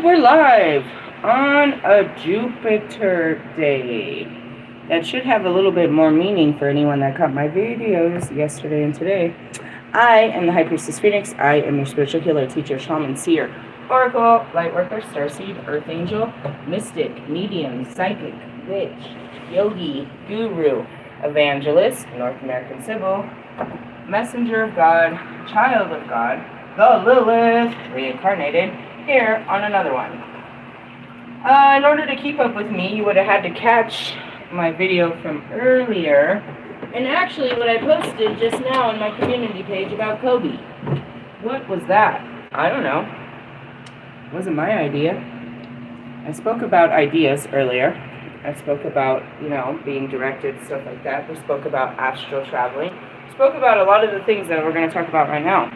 we're live on a Jupiter day. That should have a little bit more meaning for anyone that caught my videos yesterday and today. I am the High Priestess Phoenix. I am your spiritual healer, teacher, shaman, seer, oracle, lightworker, starseed, earth angel, mystic, medium, psychic, witch, yogi, guru, evangelist, North American Sybil, messenger of God, child of God, the Lilith, reincarnated, here on another one. In order to keep up with me, you would have had to catch my video from earlier, and actually what I posted just now on my community page about Kobe. What was that? I don't know. It wasn't my idea. I spoke about ideas earlier. I spoke about, being directed, stuff like that. We spoke about astral traveling. We spoke about a lot of the things that we're going to talk about right now.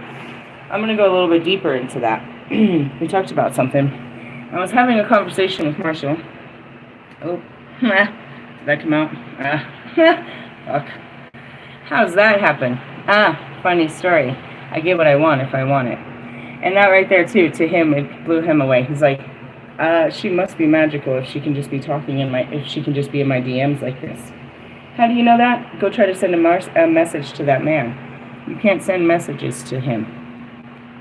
I'm going to go a little bit deeper into that. We talked about something. I was having a conversation with Marshall. Oh, did that come out? Fuck. How's that happen? Funny story. I get what I want if I want it. And that right there, too, to him, it blew him away. He's like, she must be magical if she can just be talking if she can just be in my DMs like this. How do you know that? Go try to send a message to that man. You can't send messages to him.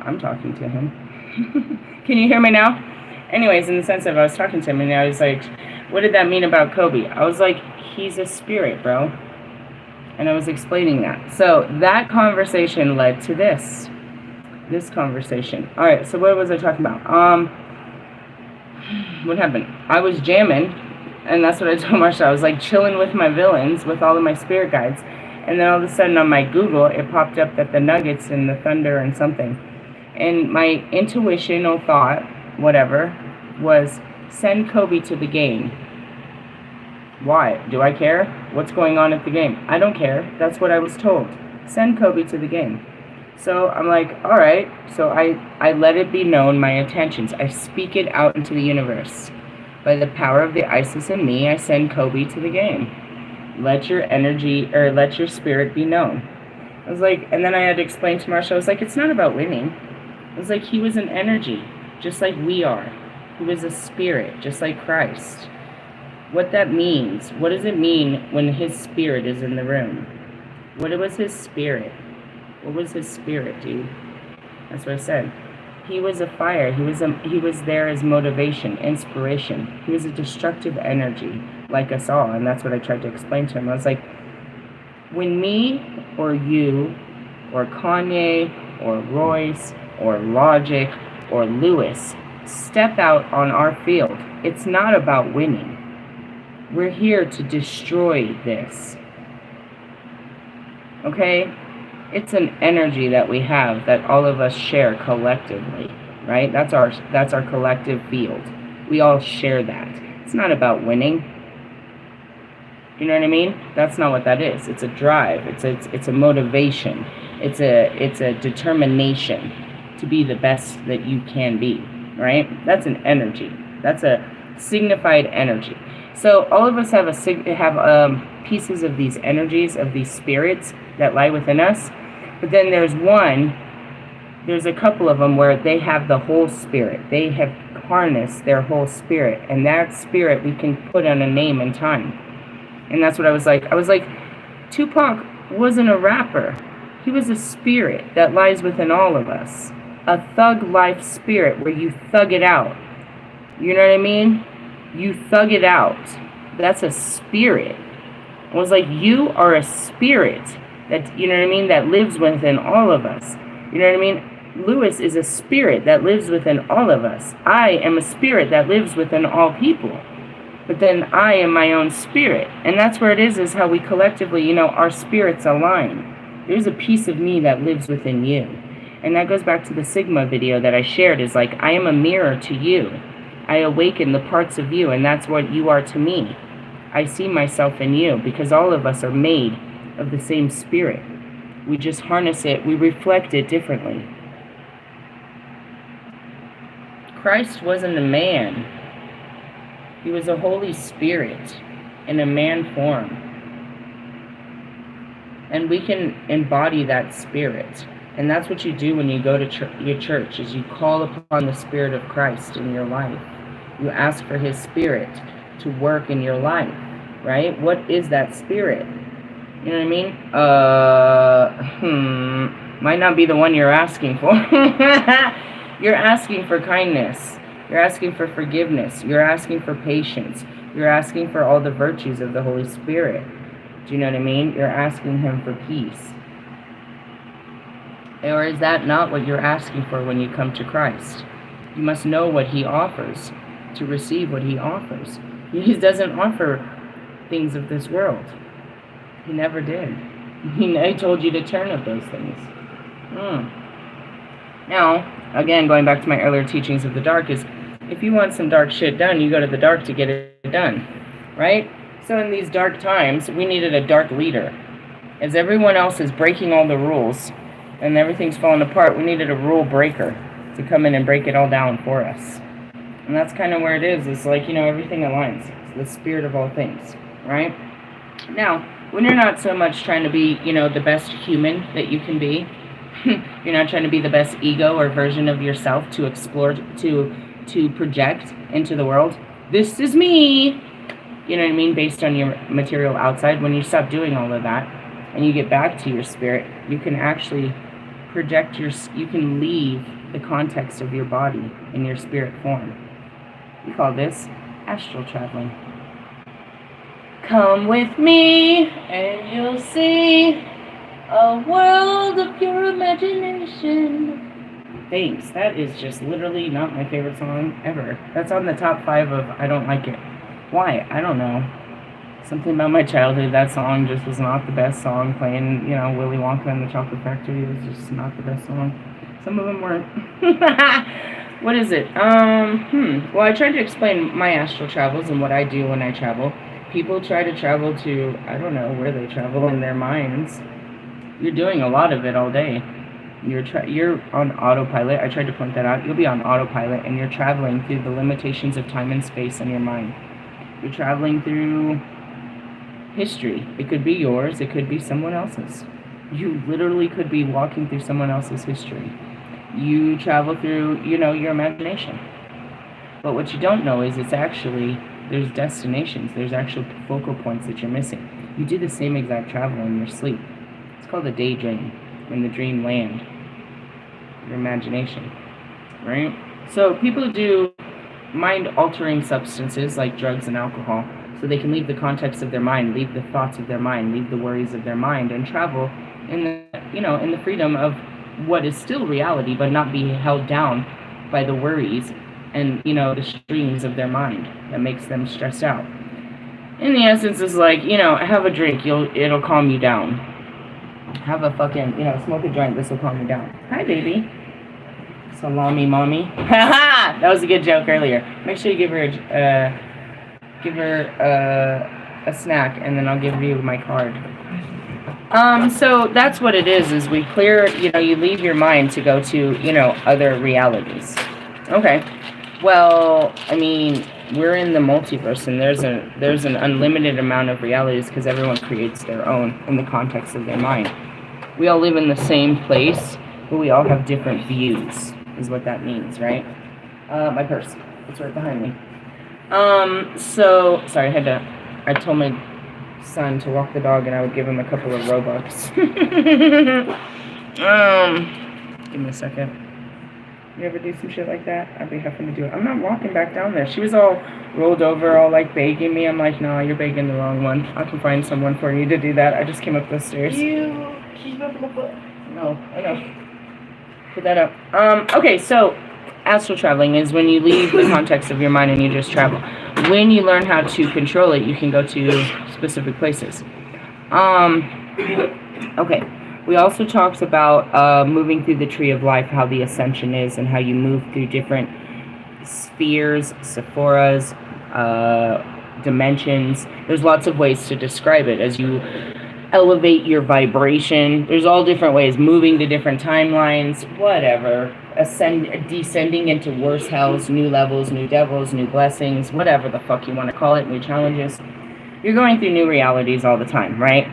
I'm talking to him. Can you hear me now? Anyways, in the sense of I was talking to him and I was like, what did that mean about Kobe? I was like, he's a spirit, bro. And I was explaining that. So that conversation led to this conversation. All right, so what was I talking about? What happened? I was jamming, and that's what I told Marsha. I was like chilling with my villains, with all of my spirit guides. And then all of a sudden on my Google, it popped up that the Nuggets and the Thunder and something. And my intuitional thought, whatever, was send Kobe to the game. Why? Do I care? What's going on at the game? I don't care. That's what I was told. Send Kobe to the game. So I'm like, all right. So I let it be known my intentions. I speak it out into the universe. By the power of the Isis in me, I send Kobe to the game. Let your energy, or let your spirit be known. I was like, and then I had to explain to Marsha, I was like, it's not about winning. I was like, he was an energy, just like we are. He was a spirit, just like Christ. What that means, what does it mean when his spirit is in the room? What was his spirit? What was his spirit, dude? That's what I said. He was a fire. He was there as motivation, inspiration. He was a destructive energy, like us all, and that's what I tried to explain to him. I was like, when me or you or Kanye or Royce or Logic or Lewis step out on our field, it's not about winning. We're here to destroy this. Okay? It's an energy that we have that all of us share collectively, right? That's our collective field. We all share that. It's not about winning. You know what I mean? That's not what that is. It's a drive. It's a motivation. It's a determination to be the best that you can be, right? That's an energy. That's a signified energy. So all of us have pieces of these energies, of these spirits that lie within us. But then there's a couple of them where they have the whole spirit. They have harnessed their whole spirit. And that spirit we can put on a name and time. And that's what I was like. I was like, Tupac wasn't a rapper. He was a spirit that lies within all of us. A thug life spirit where you thug it out. You know what I mean? You thug it out. That's a spirit. I was like, you are a spirit that, you know what I mean, that lives within all of us. You know what I mean? Lewis is a spirit that lives within all of us. I am a spirit that lives within all people. But then I am my own spirit. And that's where it is how we collectively, our spirits align. There's a piece of me that lives within you. And that goes back to the Sigma video that I shared, is like, I am a mirror to you. I awaken the parts of you, and that's what you are to me. I see myself in you, because all of us are made of the same spirit. We just harness it, we reflect it differently. Christ wasn't a man. He was a Holy Spirit in a man form. And we can embody that spirit. And that's what you do when you go to your church, is you call upon the Spirit of Christ in your life. You ask for His Spirit to work in your life, right? What is that Spirit? You know what I mean? Might not be the one you're asking for. You're asking for kindness. You're asking for forgiveness. You're asking for patience. You're asking for all the virtues of the Holy Spirit. Do you know what I mean? You're asking Him for peace. Or is that not what you're asking for when you come to Christ? You must know what He offers to receive what He offers. He doesn't offer things of this world. He never did. He told you to turn of those things. Now, again, going back to my earlier teachings of the dark, is if you want some dark shit done, you go to the dark to get it done, right? So in these dark times, we needed a dark leader. As everyone else is breaking all the rules and everything's falling apart, we needed a rule breaker to come in and break it all down for us. And that's kind of where it is. It's like, everything aligns. It's the spirit of all things, right? Now, when you're not so much trying to be, the best human that you can be, you're not trying to be the best ego or version of yourself to explore, to project into the world. This is me. You know what I mean? Based on your material outside. When you stop doing all of that and you get back to your spirit, you can actually project you can leave the context of your body in your spirit form. We call this astral traveling. Come with me and you'll see a world of pure imagination. Thanks. That is just literally not my favorite song ever. That's on the top 5 of I don't like it. Why? I don't know. Something about my childhood, that song just was not the best song. Playing, Willy Wonka and the Chocolate Factory was just not the best song. Some of them weren't. What is it? Well, I tried to explain my astral travels and what I do when I travel. People try to travel to, I don't know where they travel in their minds. You're doing a lot of it all day. You're on autopilot. I tried to point that out. You'll be on autopilot and you're traveling through the limitations of time and space in your mind. You're traveling through history. It could be yours. It could be someone else's. You literally could be walking through someone else's history. You travel through, your imagination. But what you don't know is there's destinations. There's actual focal points that you're missing. You do the same exact travel in your sleep. It's called a daydream. When the dream land. Your imagination. Right? So people do mind-altering substances like drugs and alcohol so they can leave the context of their mind, leave the thoughts of their mind, leave the worries of their mind, and travel in the freedom of what is still reality, but not be held down by the worries and, the streams of their mind that makes them stressed out. In the essence, it's like, have a drink, it'll calm you down. Have a fucking, smoke a joint, this will calm you down. Hi, baby. Salami mommy. Haha! That was a good joke earlier. Make sure you give her a snack, and then I'll give you my card. So that's what it is we clear, you leave your mind to go to, other realities. Okay. Well, I mean, we're in the multiverse, and there's an unlimited amount of realities because everyone creates their own in the context of their mind. We all live in the same place, but we all have different views, is what that means, right? My purse. It's right behind me. So, sorry, I told my son to walk the dog, and I would give him a couple of Robux. Give me a second. You ever do some shit like that? I'd be having to do it. I'm not walking back down there. She was all rolled over, all like begging me. I'm like, no, you're begging the wrong one. I can find someone for you to do that. I just came up the stairs. You keep up my foot. No, I know. Put that up. Okay, so astral traveling is when you leave the context of your mind and you just travel. When you learn how to control it, you can go to specific places. Okay. We also talked about moving through the tree of life, how the ascension is, and how you move through different spheres, Sephoras, dimensions. There's lots of ways to describe it as you elevate your vibration. There's all different ways, moving to different timelines, whatever, descending into worse hells, new levels, new devils, new blessings, whatever the fuck you want to call it, new challenges. You're going through new realities all the time, right?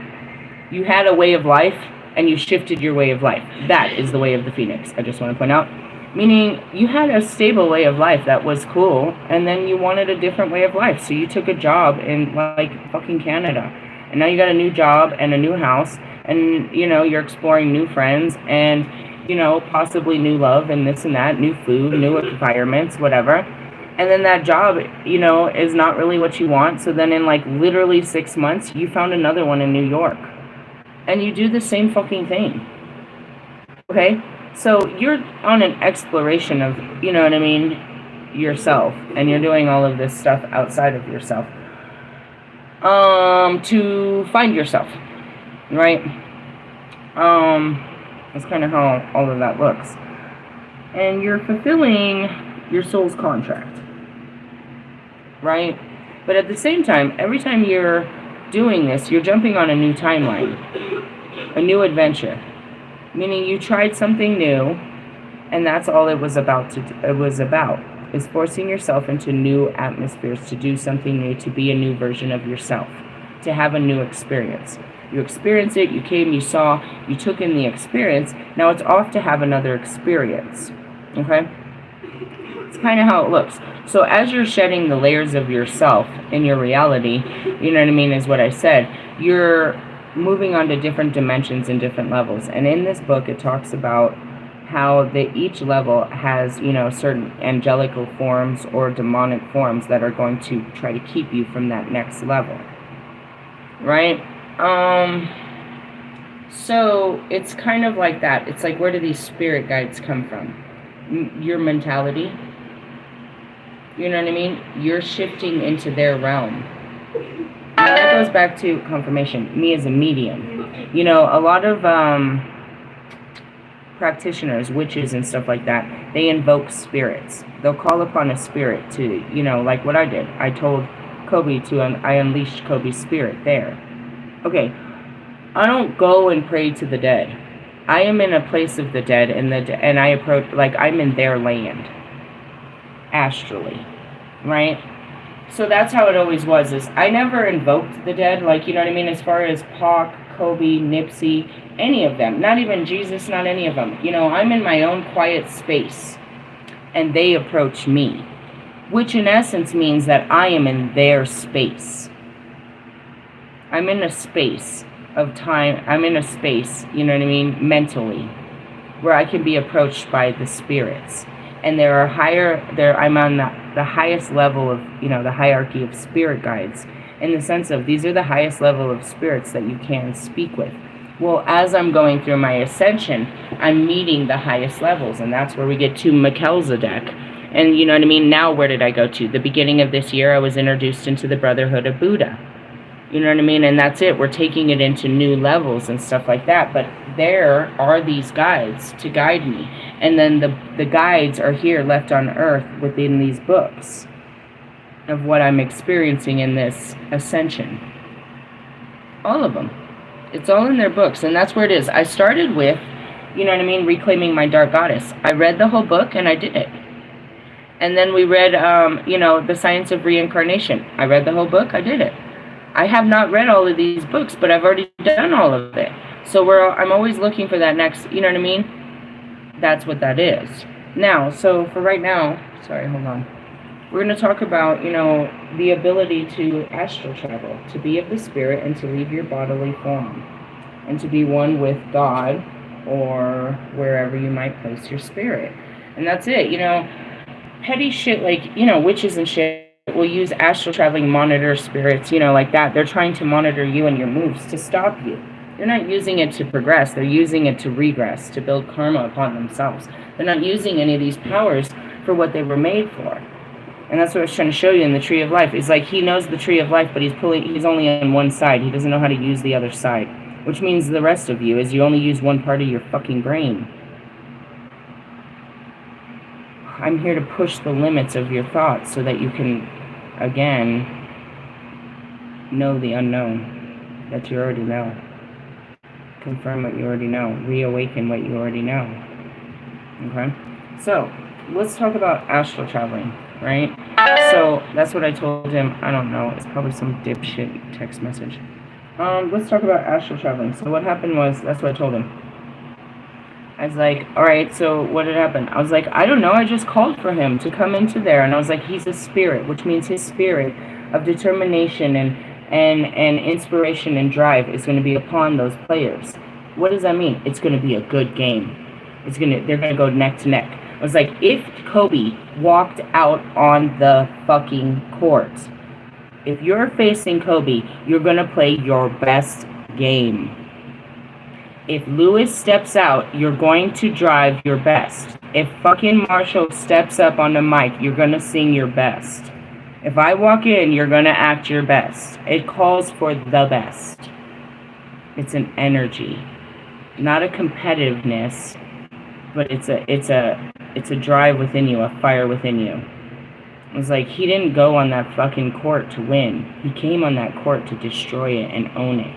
You had a way of life and you shifted your way of life. That is the way of the phoenix, I just want to point out. Meaning, you had a stable way of life that was cool, and then you wanted a different way of life. So you took a job in, like, fucking Canada. And now you got a new job and a new house, and, you know, you're exploring new friends, and, you know, possibly new love, and this and that, new food, new environments, whatever. And then that job, you know, is not really what you want. So then in, like, literally 6 months, you found another one in New York. And you do the same fucking thing. Okay? So you're on an exploration of, you know what I mean, yourself. And you're doing all of this stuff outside of yourself. To find yourself. Right? That's kind of how all of that looks. And you're fulfilling your soul's contract. Right? But at the same time, every time you're doing this, you're jumping on a new timeline. A new adventure. Meaning you tried something new, and that's all it was about. Is forcing yourself into new atmospheres, to do something new, to be a new version of yourself, to have a new experience. You experienced it, you came, you saw, you took in the experience. Now it's off to have another experience. Okay? It's kind of how it looks. So as you're shedding the layers of yourself in your reality, you know what I mean, is what I said, you're moving on to different dimensions and different levels. And in this book, it talks about how each level has, you know, certain angelical forms or demonic forms that are going to try to keep you from that next level. Right? So it's kind of like that. It's like, where do these spirit guides come from? Your mentality. You know what I mean? You're shifting into their realm. That goes back to confirmation. Me as a medium. You know, a lot of practitioners, witches and stuff like that, they invoke spirits. They'll call upon a spirit to, you know, like what I did. I told Kobe I unleashed Kobe's spirit there. Okay, I don't go and pray to the dead. I am in a place of the dead, and I approach, like, I'm in their land. Astrally. Right? So that's how it always was, is I never invoked the dead, like, you know what I mean, as far as Pac, Kobe, Nipsey, any of them, not even Jesus, not any of them. You know, I'm in my own quiet space, and they approach me, which in essence means that I am in their space. I'm in a space of time, I'm in a space, you know what I mean, mentally, where I can be approached by the spirits. And there are I'm on the highest level of, you know, the hierarchy of spirit guides, in the sense of these are the highest level of spirits that you can speak with. Well, as I'm going through my ascension, I'm meeting the highest levels, and that's where we get to Melchizedek. And you know what I mean? Now where did I go to? The beginning of this year, I was introduced into the Brotherhood of Buddha. You know what I mean? And that's it. We're taking it into new levels and stuff like that. But there are these guides to guide me. And then the guides are here left on earth within these books of what I'm experiencing in this ascension. All of them. It's all in their books. And that's where it is. I started with, you know what I mean, Reclaiming My Dark Goddess. I read the whole book and I did it. And then we read, you know, The Science of Reincarnation. I read the whole book. I did it. I have not read all of these books, but I've already done all of it. So I'm always looking for that next, you know what I mean? That's what that is. Now, so for right now, sorry, hold on. We're going to talk about, you know, the ability to astral travel, to be of the spirit and to leave your bodily form, and to be one with God or wherever you might place your spirit. And that's it, you know. Petty shit like, you know, witches and shit will use astral traveling monitor spirits, you know, like that. They're trying to monitor you and your moves to stop you. They're not using it to progress. They're using it to regress, to build karma upon themselves. They're not using any of these powers for what they were made for. And that's what I was trying to show you in the Tree of Life. It's like he knows the Tree of Life, but he's only on one side. He doesn't know how to use the other side. Which means the rest of you is you only use one part of your fucking brain. I'm here to push the limits of your thoughts so that you can, again, know the unknown that you already know. Confirm what you already know. Reawaken what you already know. Okay? So, let's talk about astral traveling, right? So, that's what I told him. I don't know. It's probably some dipshit text message. Let's talk about astral traveling. So what happened was, that's what I told him. I was like, alright, so what had happened? I was like, I don't know, I just called for him to come into there. And I was like, he's a spirit, which means his spirit of determination and inspiration and drive is going to be upon those players. What does that mean? It's going to be a good game. They're going to go neck to neck. I was like, if Kobe walked out on the fucking court, if you're facing Kobe, you're going to play your best game. If Lewis steps out, you're going to drive your best. If fucking Marshall steps up on the mic, you're going to sing your best. If I walk in, you're going to act your best. It calls for the best. It's an energy, not a competitiveness, but it's a drive within you, a fire within you. It was like, he didn't go on that fucking court to win. He came on that court to destroy it and own it.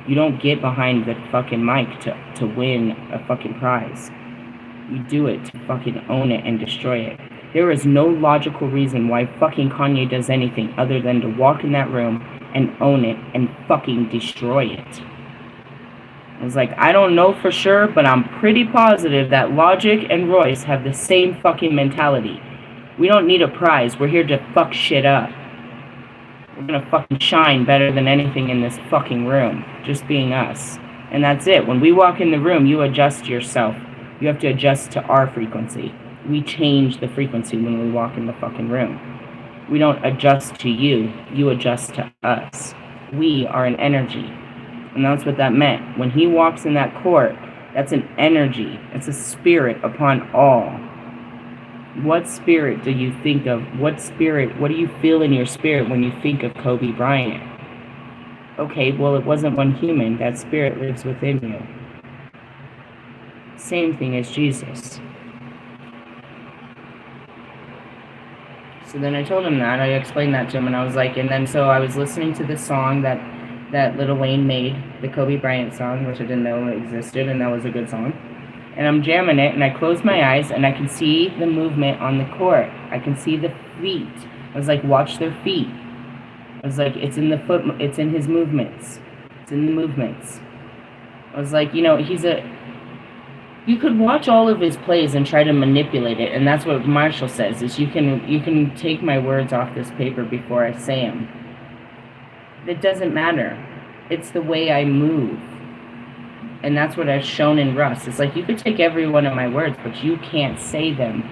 You don't get behind the fucking mic to win a fucking prize. You do it to fucking own it and destroy it. There is no logical reason why fucking Kanye does anything other than to walk in that room and own it and fucking destroy it. I was like, I don't know for sure, but I'm pretty positive that Logic and Royce have the same fucking mentality. We don't need a prize. We're here to fuck shit up. We're gonna fucking shine better than anything in this fucking room. Just being us. And that's it. When we walk in the room, you adjust yourself. You have to adjust to our frequency. We change the frequency when we walk in the fucking room. We don't adjust to you. You adjust to us. We are an energy. And that's what that meant. When he walks in that court, that's an energy. It's a spirit upon all. What spirit do you think of? What do you feel in your spirit when you think of Kobe Bryant? Okay, well, it wasn't one human. That spirit lives within you. Same thing as Jesus. So then I told him that. I explained that to him, and I was like, and then so I was listening to this song that Lil Wayne made, the Kobe Bryant song, which I didn't know existed, and that was a good song. And I'm jamming it, and I close my eyes, and I can see the movement on the court. I can see the feet. I was like, watch their feet. I was like, it's in his movements. It's in the movements. I was like, you know, you could watch all of his plays and try to manipulate it, and that's what Marshall says, is you can take my words off this paper before I say them. It doesn't matter. It's the way I move. And that's what I've shown in Russ. It's like, you could take every one of my words, but you can't say them.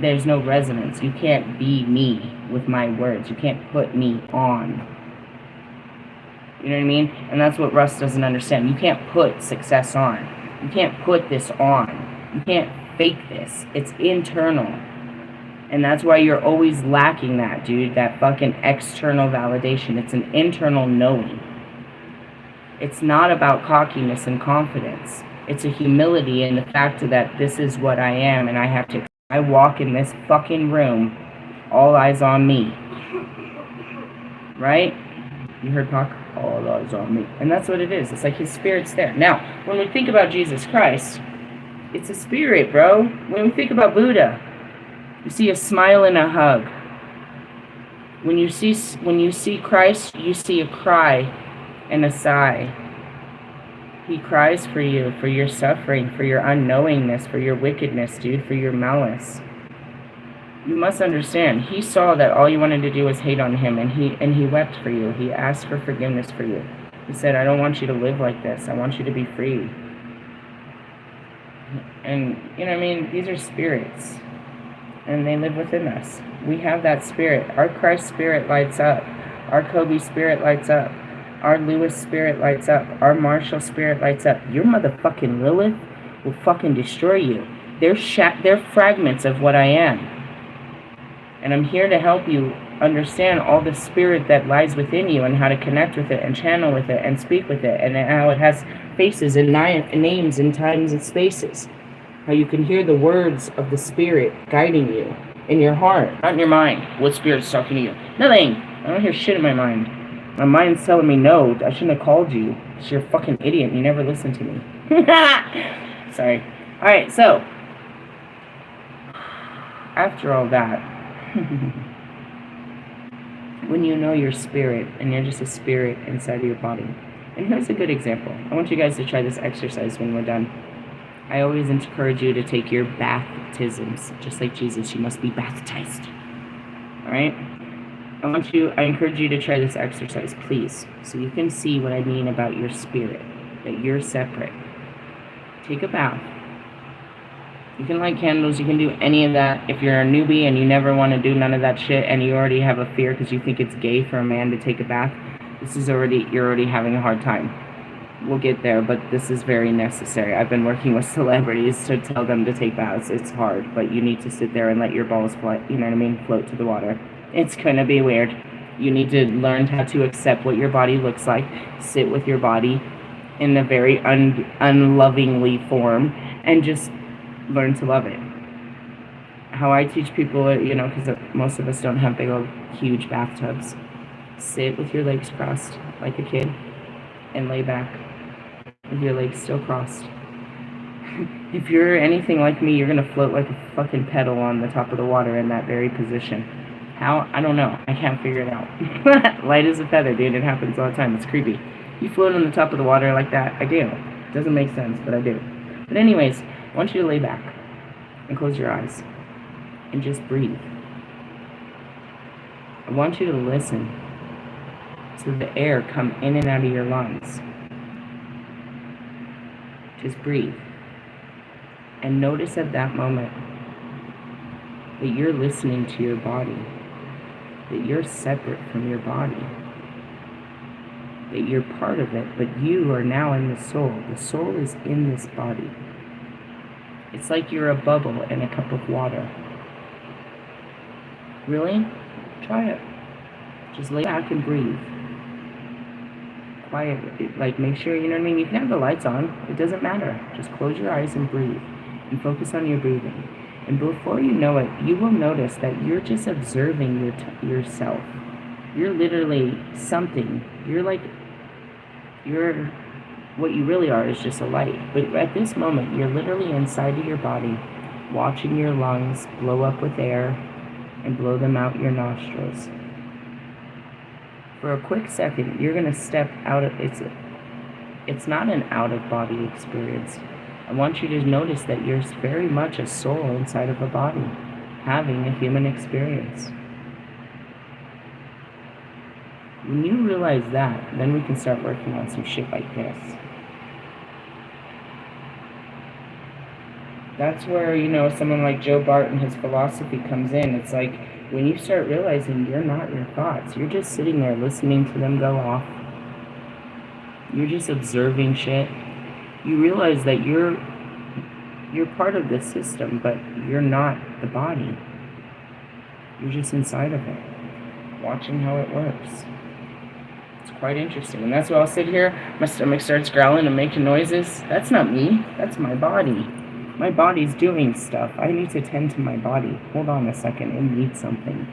There's no resonance. You can't be me with my words. You can't put me on. You know what I mean? And that's what Russ doesn't understand. You can't put success on. You can't put this on. You can't fake this. It's internal. And that's why you're always lacking that, dude. That fucking external validation. It's an internal knowing. It's not about cockiness and confidence. It's a humility in the fact that this is what I am, and I walk in this fucking room, all eyes on me. Right? You heard Pac? All eyes on me. And that's what it is. It's like his spirit's there. Now, when we think about Jesus Christ, it's a spirit, bro. When we think about Buddha, you see a smile and a hug. When you see Christ, you see a cry and a sigh. He cries for you, for your suffering, for your unknowingness, for your wickedness, dude, for your malice. You must understand, he saw that all you wanted to do was hate on him, and he wept for you. He asked for forgiveness for you. He said, I don't want you to live like this. I want you to be free. And, you know what I mean? These are spirits, and they live within us. We have that spirit. Our Christ spirit lights up. Our Kobe spirit lights up. Our Lewis spirit lights up. Our Marshall spirit lights up. Your motherfucking Lilith will fucking destroy you. They're fragments of what I am. And I'm here to help you understand all the spirit that lies within you and how to connect with it and channel with it and speak with it, and how it has faces and names and times and spaces. How you can hear the words of the spirit guiding you in your heart, not in your mind. What spirit's talking to you? Nothing. I don't hear shit in my mind. My mind's telling me no, I shouldn't have called you. You're a fucking idiot. You never listened to me. Sorry. Alright, so after all that, when you know your spirit, and you're just a spirit inside of your body, And here's a good example. I want you guys to try this exercise when we're done. I always encourage you to take your baptisms. Just like Jesus, you must be baptized. Alright? I encourage you to try this exercise, please, so you can see what I mean about your spirit, that you're separate. Take a bath. You can light candles, you can do any of that. If you're a newbie and you never want to do none of that shit and you already have a fear because you think it's gay for a man to take a bath, you're already having a hard time. We'll get there, but this is very necessary. I've been working with celebrities to tell them to take baths. It's hard, but you need to sit there and let your balls float, you know what I mean, float to the water. It's gonna be weird. You need to learn how to accept what your body looks like, sit with your body in a very unlovingly form, and just learn to love it. How I teach people, you know, because most of us don't have big old huge bathtubs. Sit with your legs crossed like a kid and lay back with your legs still crossed. If you're anything like me, you're gonna float like a fucking pedal on the top of the water in that very position. How? I don't know. I can't figure it out. Light as a feather, dude. It happens all the time. It's creepy. You float on the top of the water like that. I do. It doesn't make sense, but I do. But anyways, I want you to lay back and close your eyes and just breathe. I want you to listen to the air come in and out of your lungs. Just breathe. And notice at that moment that you're listening to your body, that you're separate from your body, that you're part of it, but you are now in the soul. The soul is in this body. It's like you're a bubble in a cup of water. Really? Try it. Just lay back and breathe. Quiet. Like, make sure, you know what I mean? You can have the lights on. It doesn't matter. Just close your eyes and breathe. And focus on your breathing. And before you know it, you will notice that you're just observing yourself. You're literally something. What you really are is just a light. But at this moment, you're literally inside of your body, watching your lungs blow up with air and blow them out your nostrils. For a quick second, you're going to step out of it's not an out-of-body experience. I want you to notice that you're very much a soul inside of a body, having a human experience. When you realize that, then we can start working on some shit like this. That's where, you know, someone like Joe Bart and his philosophy comes in. It's like, when you start realizing you're not your thoughts, you're just sitting there listening to them go off. You're just observing shit. You realize that you're part of this system, but you're not the body. You're just inside of it, watching how it works. It's quite interesting. And that's why I'll sit here, my stomach starts growling and making noises. That's not me. That's my body. My body's doing stuff. I need to tend to my body. Hold on a second. It needs something.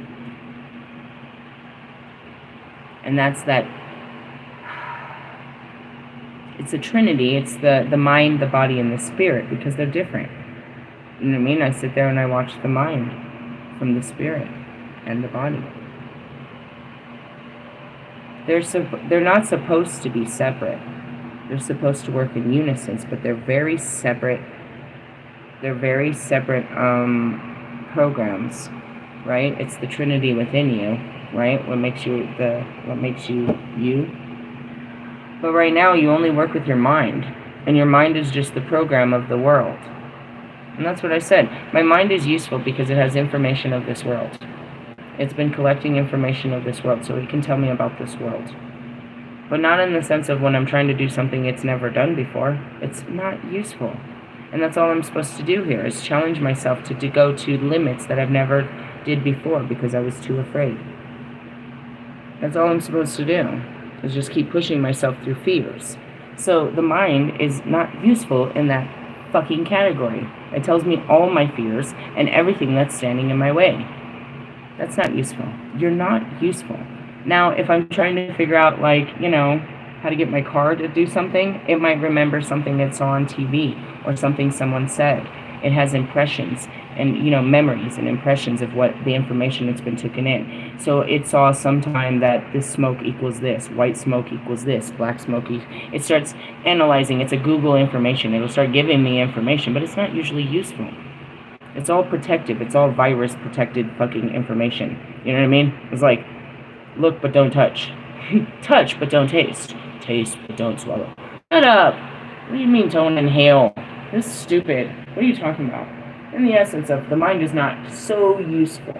And that's that. It's a trinity. It's the mind, the body, and the spirit, because they're different. You know what I mean? I sit there and I watch the mind from the spirit and the body. They're not supposed to be separate. They're supposed to work in unison, but they're very separate. They're very separate programs, right? It's the trinity within you, right? What makes you you. But right now, you only work with your mind, and your mind is just the program of the world. And that's what I said. My mind is useful because it has information of this world. It's been collecting information of this world, so it can tell me about this world. But not in the sense of when I'm trying to do something it's never done before. It's not useful. And that's all I'm supposed to do here, is challenge myself to go to limits that I've never did before because I was too afraid. That's all I'm supposed to do, is just keep pushing myself through fears. So the mind is not useful in that fucking category. It tells me all my fears and everything that's standing in my way. That's not useful. You're not useful. Now, if I'm trying to figure out, like, you know, how to get my car to do something, it might remember something it saw on TV or something someone said. It has impressions. and, you know, memories and impressions of what the information that's been taken in. So it saw sometime that this smoke equals this, white smoke equals this, black smoke it starts analyzing. It's a Google information. It'll start giving me information, but it's not usually useful. It's all protective. It's all virus protected fucking information. You know what I mean? It's like, look but don't touch. Touch but don't taste. Taste but don't swallow. Shut up. What do you mean don't inhale? This is stupid. What are you talking about? In the essence of the mind is not so useful.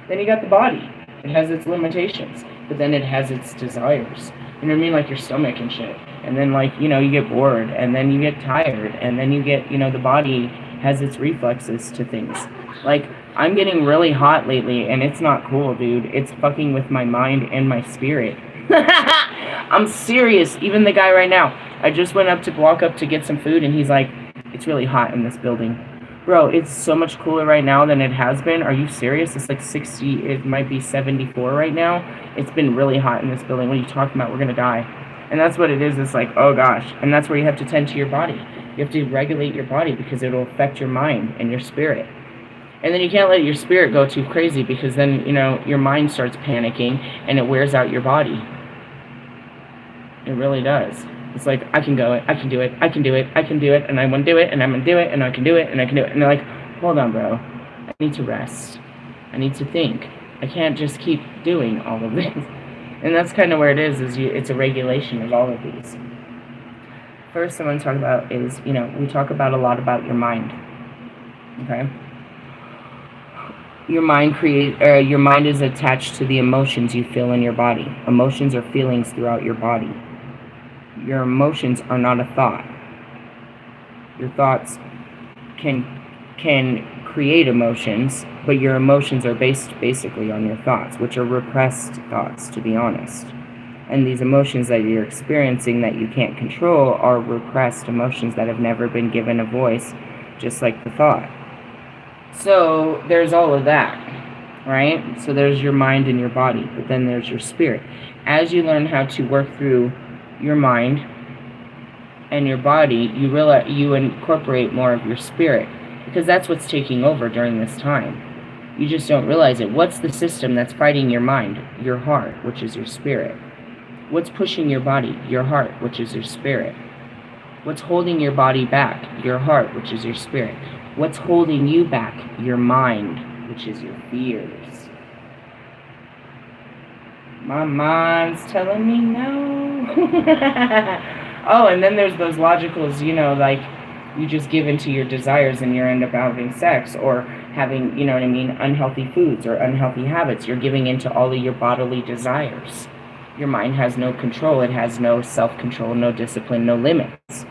Then you got the body. It has its limitations, but then it has its desires. You know what I mean? Like your stomach and shit. And then, like, you know, you get bored, and then you get tired, and then you get, you know, the body has its reflexes to things. Like, I'm getting really hot lately, and it's not cool, dude. It's fucking with my mind and my spirit. I'm serious. Even the guy right now, I just went up to walk up to get some food, and he's like, it's really hot in this building. Bro, it's so much cooler right now than it has been. Are you serious? It's like 60, it might be 74 right now. It's been really hot in this building. What are you talking about? We're gonna die. And that's what it is. It's like, oh gosh. And that's where you have to tend to your body. You have to regulate your body because it'll affect your mind and your spirit. And then you can't let your spirit go too crazy because then, you know, your mind starts panicking and it wears out your body. It really does. It's like, I can go it, I can do it, I can do it, I can do it, and I want to do it, and I'm going to do it, and I can do it, and I can do it. And they're like, hold on, bro. I need to rest. I need to think. I can't just keep doing all of this. And that's kind of where it is it's a regulation of all of these. First, I want to talk about is, you know, we talk about a lot about your mind. Okay? Your mind is attached to the emotions you feel in your body. Emotions are feelings throughout your body. Your emotions are not a thought. Your thoughts can create emotions, but your emotions are based basically on your thoughts, which are repressed thoughts, to be honest. And these emotions that you're experiencing that you can't control are repressed emotions that have never been given a voice, just like the thought. So there's all of that, right? So there's your mind and your body, but then there's your spirit. As you learn how to work through your mind and your body, you realize you incorporate more of your spirit, because that's what's taking over during this time. You just don't realize it. What's the system that's fighting your mind? Your heart, which is your spirit. What's pushing your body? Your heart, which is your spirit. What's holding your body back? Your heart, which is your spirit. What's holding you back? Your mind, which is your fears. My mind's telling me no. Oh, and then there's those logicals, you know, like you just give into your desires and you end up having sex or having, you know what I mean, unhealthy foods or unhealthy habits. You're giving into all of your bodily desires. Your mind has no control. It has no self-control, no discipline, no limits.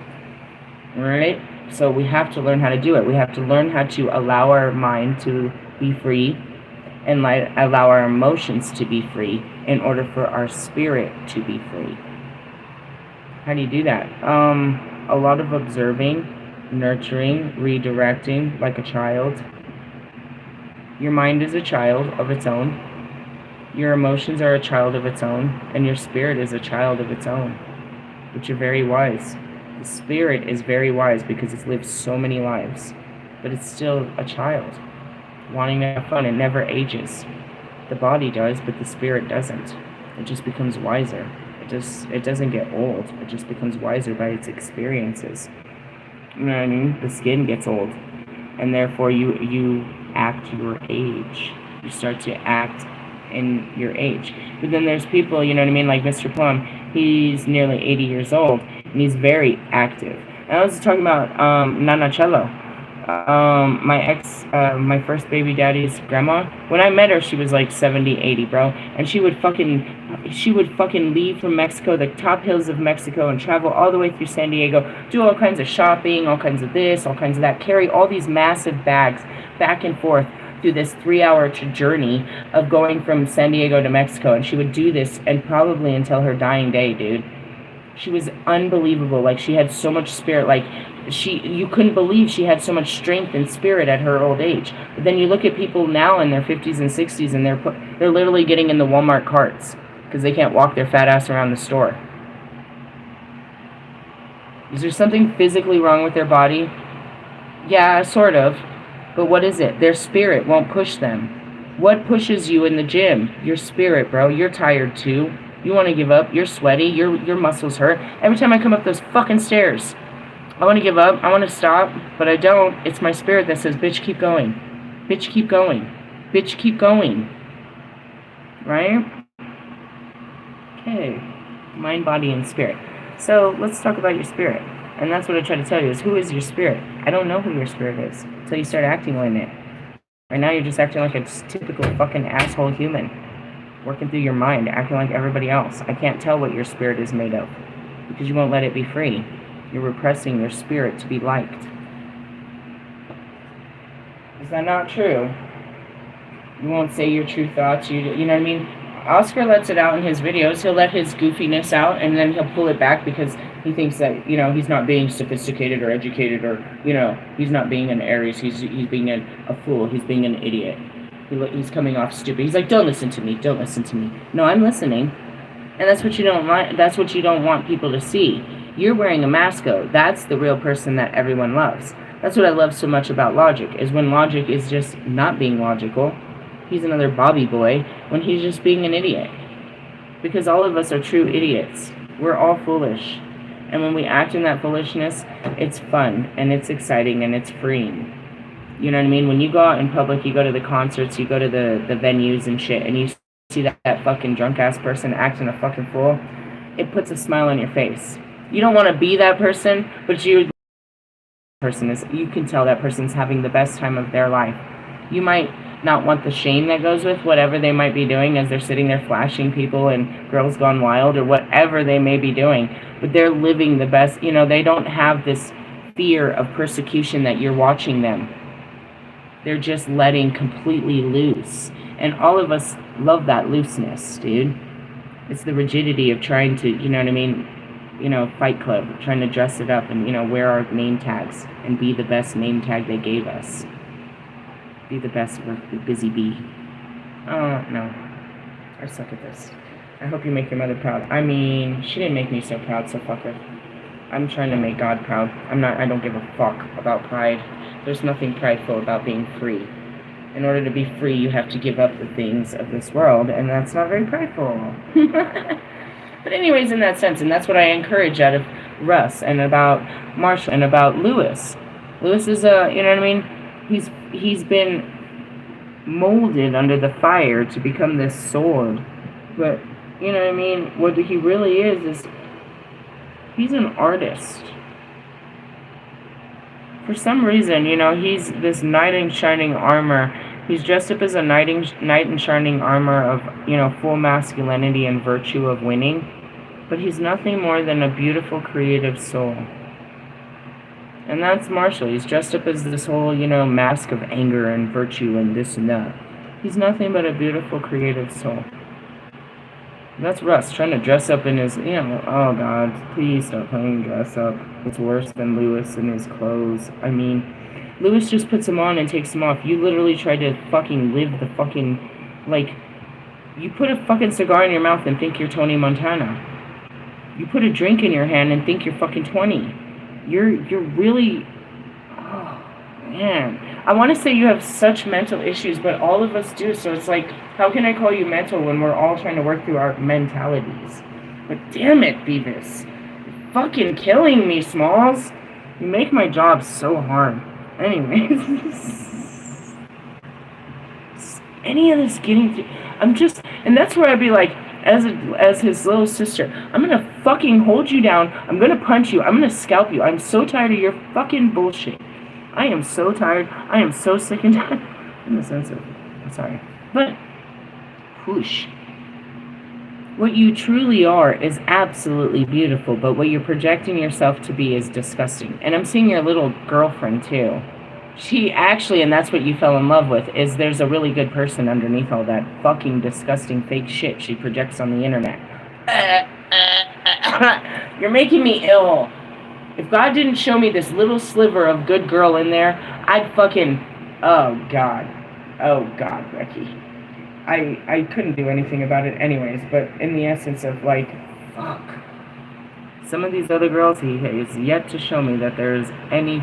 Right? So we have to learn how to do it. We have to learn how to allow our mind to be free and allow our emotions to be free in order for our spirit to be free. How do you do that? A lot of observing, nurturing, redirecting like a child. Your mind is a child of its own. Your emotions are a child of its own. And your spirit is a child of its own, which are very wise. The spirit is very wise because it's lived so many lives, but it's still a child, wanting to have fun. It never ages. The body does, but the spirit doesn't. It just becomes wiser. It doesn't get old. It just becomes wiser by its experiences. You know what I mean? The skin gets old, and therefore you act your age. You start to act in your age. But then there's people, you know what I mean, like Mr. Plum. He's nearly 80 years old, and he's very active. And I was talking about Nana Cello. My first baby daddy's grandma, when I met her, she was like 70, 80, bro. And she would fucking leave from Mexico, the top hills of Mexico, and travel all the way through San Diego, do all kinds of shopping, all kinds of this, all kinds of that, carry all these massive bags back and forth through this 3-hour journey of going from San Diego to Mexico. And she would do this and probably until her dying day, dude. She was unbelievable. Like, she had so much spirit. Like, you couldn't believe she had so much strength and spirit at her old age. But then you look at people now in their 50s and 60s, and they're literally getting in the Walmart carts because they can't walk their fat ass around the store. Is there something physically wrong with their body? Yeah, sort of. But what is it? Their spirit won't push them. What pushes you in the gym? Your spirit, bro. You're tired too. You want to give up. You're sweaty. Your muscles hurt. Every time I come up those fucking stairs, I want to give up. I want to stop, but I don't. It's my spirit that says, bitch, keep going. Bitch, keep going. Bitch, keep going. Right? Okay. Mind, body, and spirit. So let's talk about your spirit. And that's what I try to tell you is, who is your spirit? I don't know who your spirit is until you start acting like it. Right now you're just acting like a typical fucking asshole human. Working through your mind, acting like everybody else. I can't tell what your spirit is made of because you won't let it be free. You're repressing your spirit to be liked. Is that not true? You won't say your true thoughts. You know what I mean? Oscar lets it out in his videos. He'll let his goofiness out, and then he'll pull it back because he thinks that, you know, he's not being sophisticated or educated, or, you know, he's not being an Aries. He's being a fool. He's being an idiot. He's coming off stupid. He's like, don't listen to me. Don't listen to me. No, I'm listening. And that's what you don't want. That's what you don't want people to see. You're wearing a mask. That's the real person that everyone loves. That's what I love so much about Logic, is when Logic is just not being logical. He's another Bobby boy when he's just being an idiot. Because all of us are true idiots. We're all foolish. And when we act in that foolishness, it's fun and it's exciting and it's freeing. You know what I mean? When you go out in public, you go to the concerts, you go to the venues and shit, and you see that fucking drunk-ass person acting a fucking fool, it puts a smile on your face. You don't want to be that person, but you can tell that person's having the best time of their life. You might not want the shame that goes with whatever they might be doing as they're sitting there flashing people and Girls Gone Wild or whatever they may be doing, but they're living the best. You know, they don't have this fear of persecution that you're watching them. They're just letting completely loose. And all of us love that looseness, dude. It's the rigidity of trying to, you know what I mean, you know, Fight Club, trying to dress it up and, you know, wear our name tags and be the best name tag they gave us. Be the best, work, the busy bee. Oh, no. I suck at this. I hope you make your mother proud. I mean, she didn't make me so proud, so fuck her. I'm trying to make God proud. I don't give a fuck about pride. There's nothing prideful about being free. In order to be free, you have to give up the things of this world, and that's not very prideful. But anyways, in that sense, and that's what I encourage out of Russ, and about Marshall, and about Lewis. Lewis is a, you know what I mean? He's been molded under the fire to become this sword. But, you know what I mean? What he really is he's an artist. For some reason, you know, he's this knight in shining armor. He's dressed up as a knight in shining armor of, you know, full masculinity and virtue of winning. But he's nothing more than a beautiful, creative soul. And that's Marshall. He's dressed up as this whole, you know, mask of anger and virtue and this and that. He's nothing but a beautiful, creative soul. That's Russ, trying to dress up in his, you know, oh God, please stop playing dress up. It's worse than Lewis in his clothes. I mean, Lewis just puts them on and takes them off. You literally try to fucking live the fucking, like, you put a fucking cigar in your mouth and think you're Tony Montana. You put a drink in your hand and think you're fucking 20. You're really, oh, man. I want to say you have such mental issues, but all of us do. So it's like, how can I call you mental when we're all trying to work through our mentalities? But damn it, Beavis. You're fucking killing me, Smalls. You make my job so hard. Anyways. Any of this getting through, I'm just, and that's where I'd be like, as his little sister, I'm gonna fucking hold you down. I'm gonna punch you. I'm gonna scalp you. I'm so tired of your fucking bullshit. I am so tired. I am so sick and tired. In the sense of, I'm sorry. But, whoosh. What you truly are is absolutely beautiful, but what you're projecting yourself to be is disgusting. And I'm seeing your little girlfriend, too. She actually, and that's what you fell in love with, is there's a really good person underneath all that fucking disgusting fake shit she projects on the internet. You're making me ill. If God didn't show me this little sliver of good girl in there, I'd fucking, oh God, Becky. I couldn't do anything about it anyways, but in the essence of like, fuck. Some of these other girls, he has yet to show me that there's any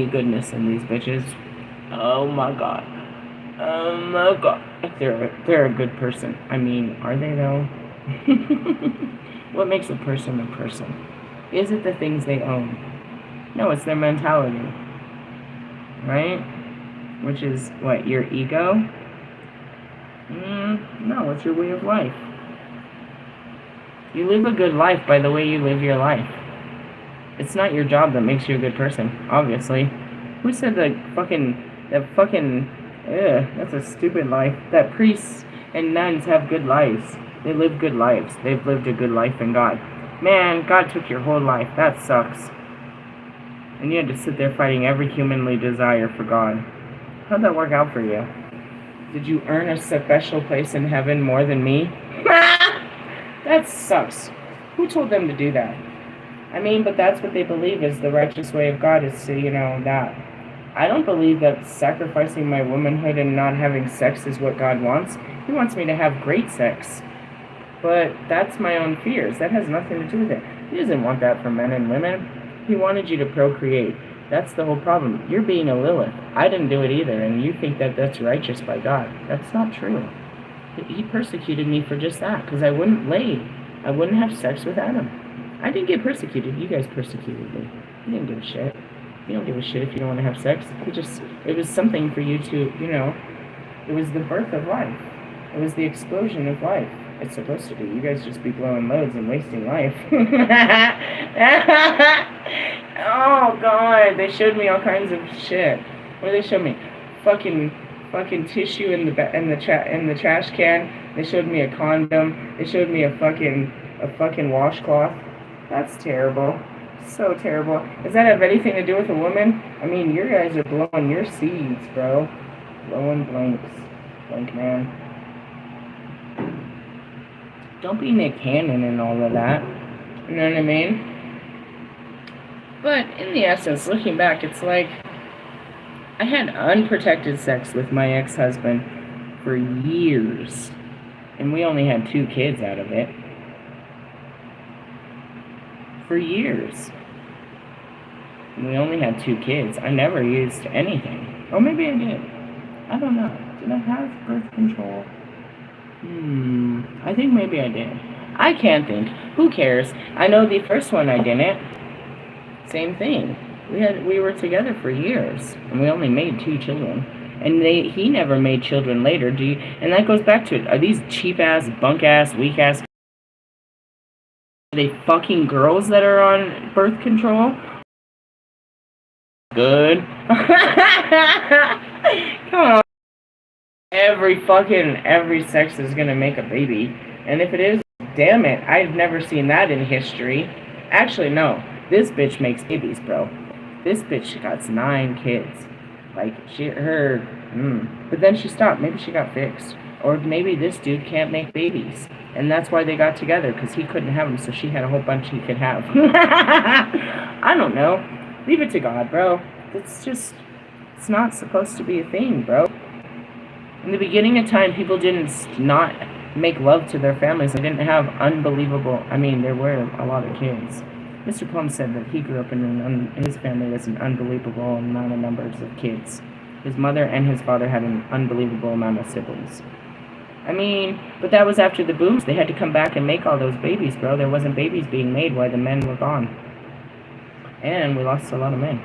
goodness in these bitches. Oh my god. Oh my god. They're a good person. I mean, are they though? What makes a person a person? Is it the things they own? No, it's their mentality. Right? Which is, what, your ego? No, it's your way of life. You live a good life by the way you live your life. It's not your job that makes you a good person, obviously. Who said that's a stupid life. That priests and nuns have good lives. They live good lives. They've lived a good life in God. Man, God took your whole life. That sucks. And you had to sit there fighting every humanly desire for God. How'd that work out for you? Did you earn a special place in heaven more than me? That sucks. Who told them to do that? I mean, but that's what they believe is the righteous way of God is to, that. I don't believe that sacrificing my womanhood and not having sex is what God wants. He wants me to have great sex. But that's my own fears. That has nothing to do with it. He doesn't want that for men and women. He wanted you to procreate. That's the whole problem. You're being a Lilith. I didn't do it either, and you think that that's righteous by God. That's not true. He persecuted me for just that, because I wouldn't lay. I wouldn't have sex with Adam. I didn't get persecuted. You guys persecuted me. You didn't give a shit. You don't give a shit if you don't want to have sex. It was something for you to, it was the birth of life. It was the explosion of life. It's supposed to be. You guys just be blowing loads and wasting life. Oh, God. They showed me all kinds of shit. What did they show me? Fucking tissue in the trash can. They showed me a condom. They showed me a fucking washcloth. That's terrible. So terrible. Does that have anything to do with a woman? I mean, you guys are blowing your seeds, bro. Blowing blanks. Blank man. Don't be Nick Cannon and all of that. You know what I mean? But in the essence, looking back, it's like I had unprotected sex with my ex-husband for years. And we only had 2 kids out of it. For years. And we only had 2 kids. I never used anything. Or maybe I did. I don't know. Did I have birth control? I think maybe I did. I can't think. Who cares? I know the first one I didn't. Same thing. We were together for years, and we only made 2 children. And he never made children later. And that goes back to it. Are these cheap ass, bunk ass, weak ass? Are they fucking girls that are on birth control? Good. Come on. Every sex is gonna make a baby. And if it is, damn it, I've never seen that in history. Actually, no. This bitch makes babies, bro. This bitch got 9 kids. Like, but then she stopped. Maybe she got fixed. Or maybe this dude can't make babies. And that's why they got together, because he couldn't have them, so she had a whole bunch he could have. I don't know. Leave it to God, bro. It's not supposed to be a thing, bro. In the beginning of time, people didn't not make love to their families. They didn't have there were a lot of kids. Mr. Plum said that he grew up in his family was an unbelievable amount of numbers of kids. His mother and his father had an unbelievable amount of siblings. But that was after the booms. They had to come back and make all those babies, bro. There wasn't babies being made while the men were gone. And we lost a lot of men.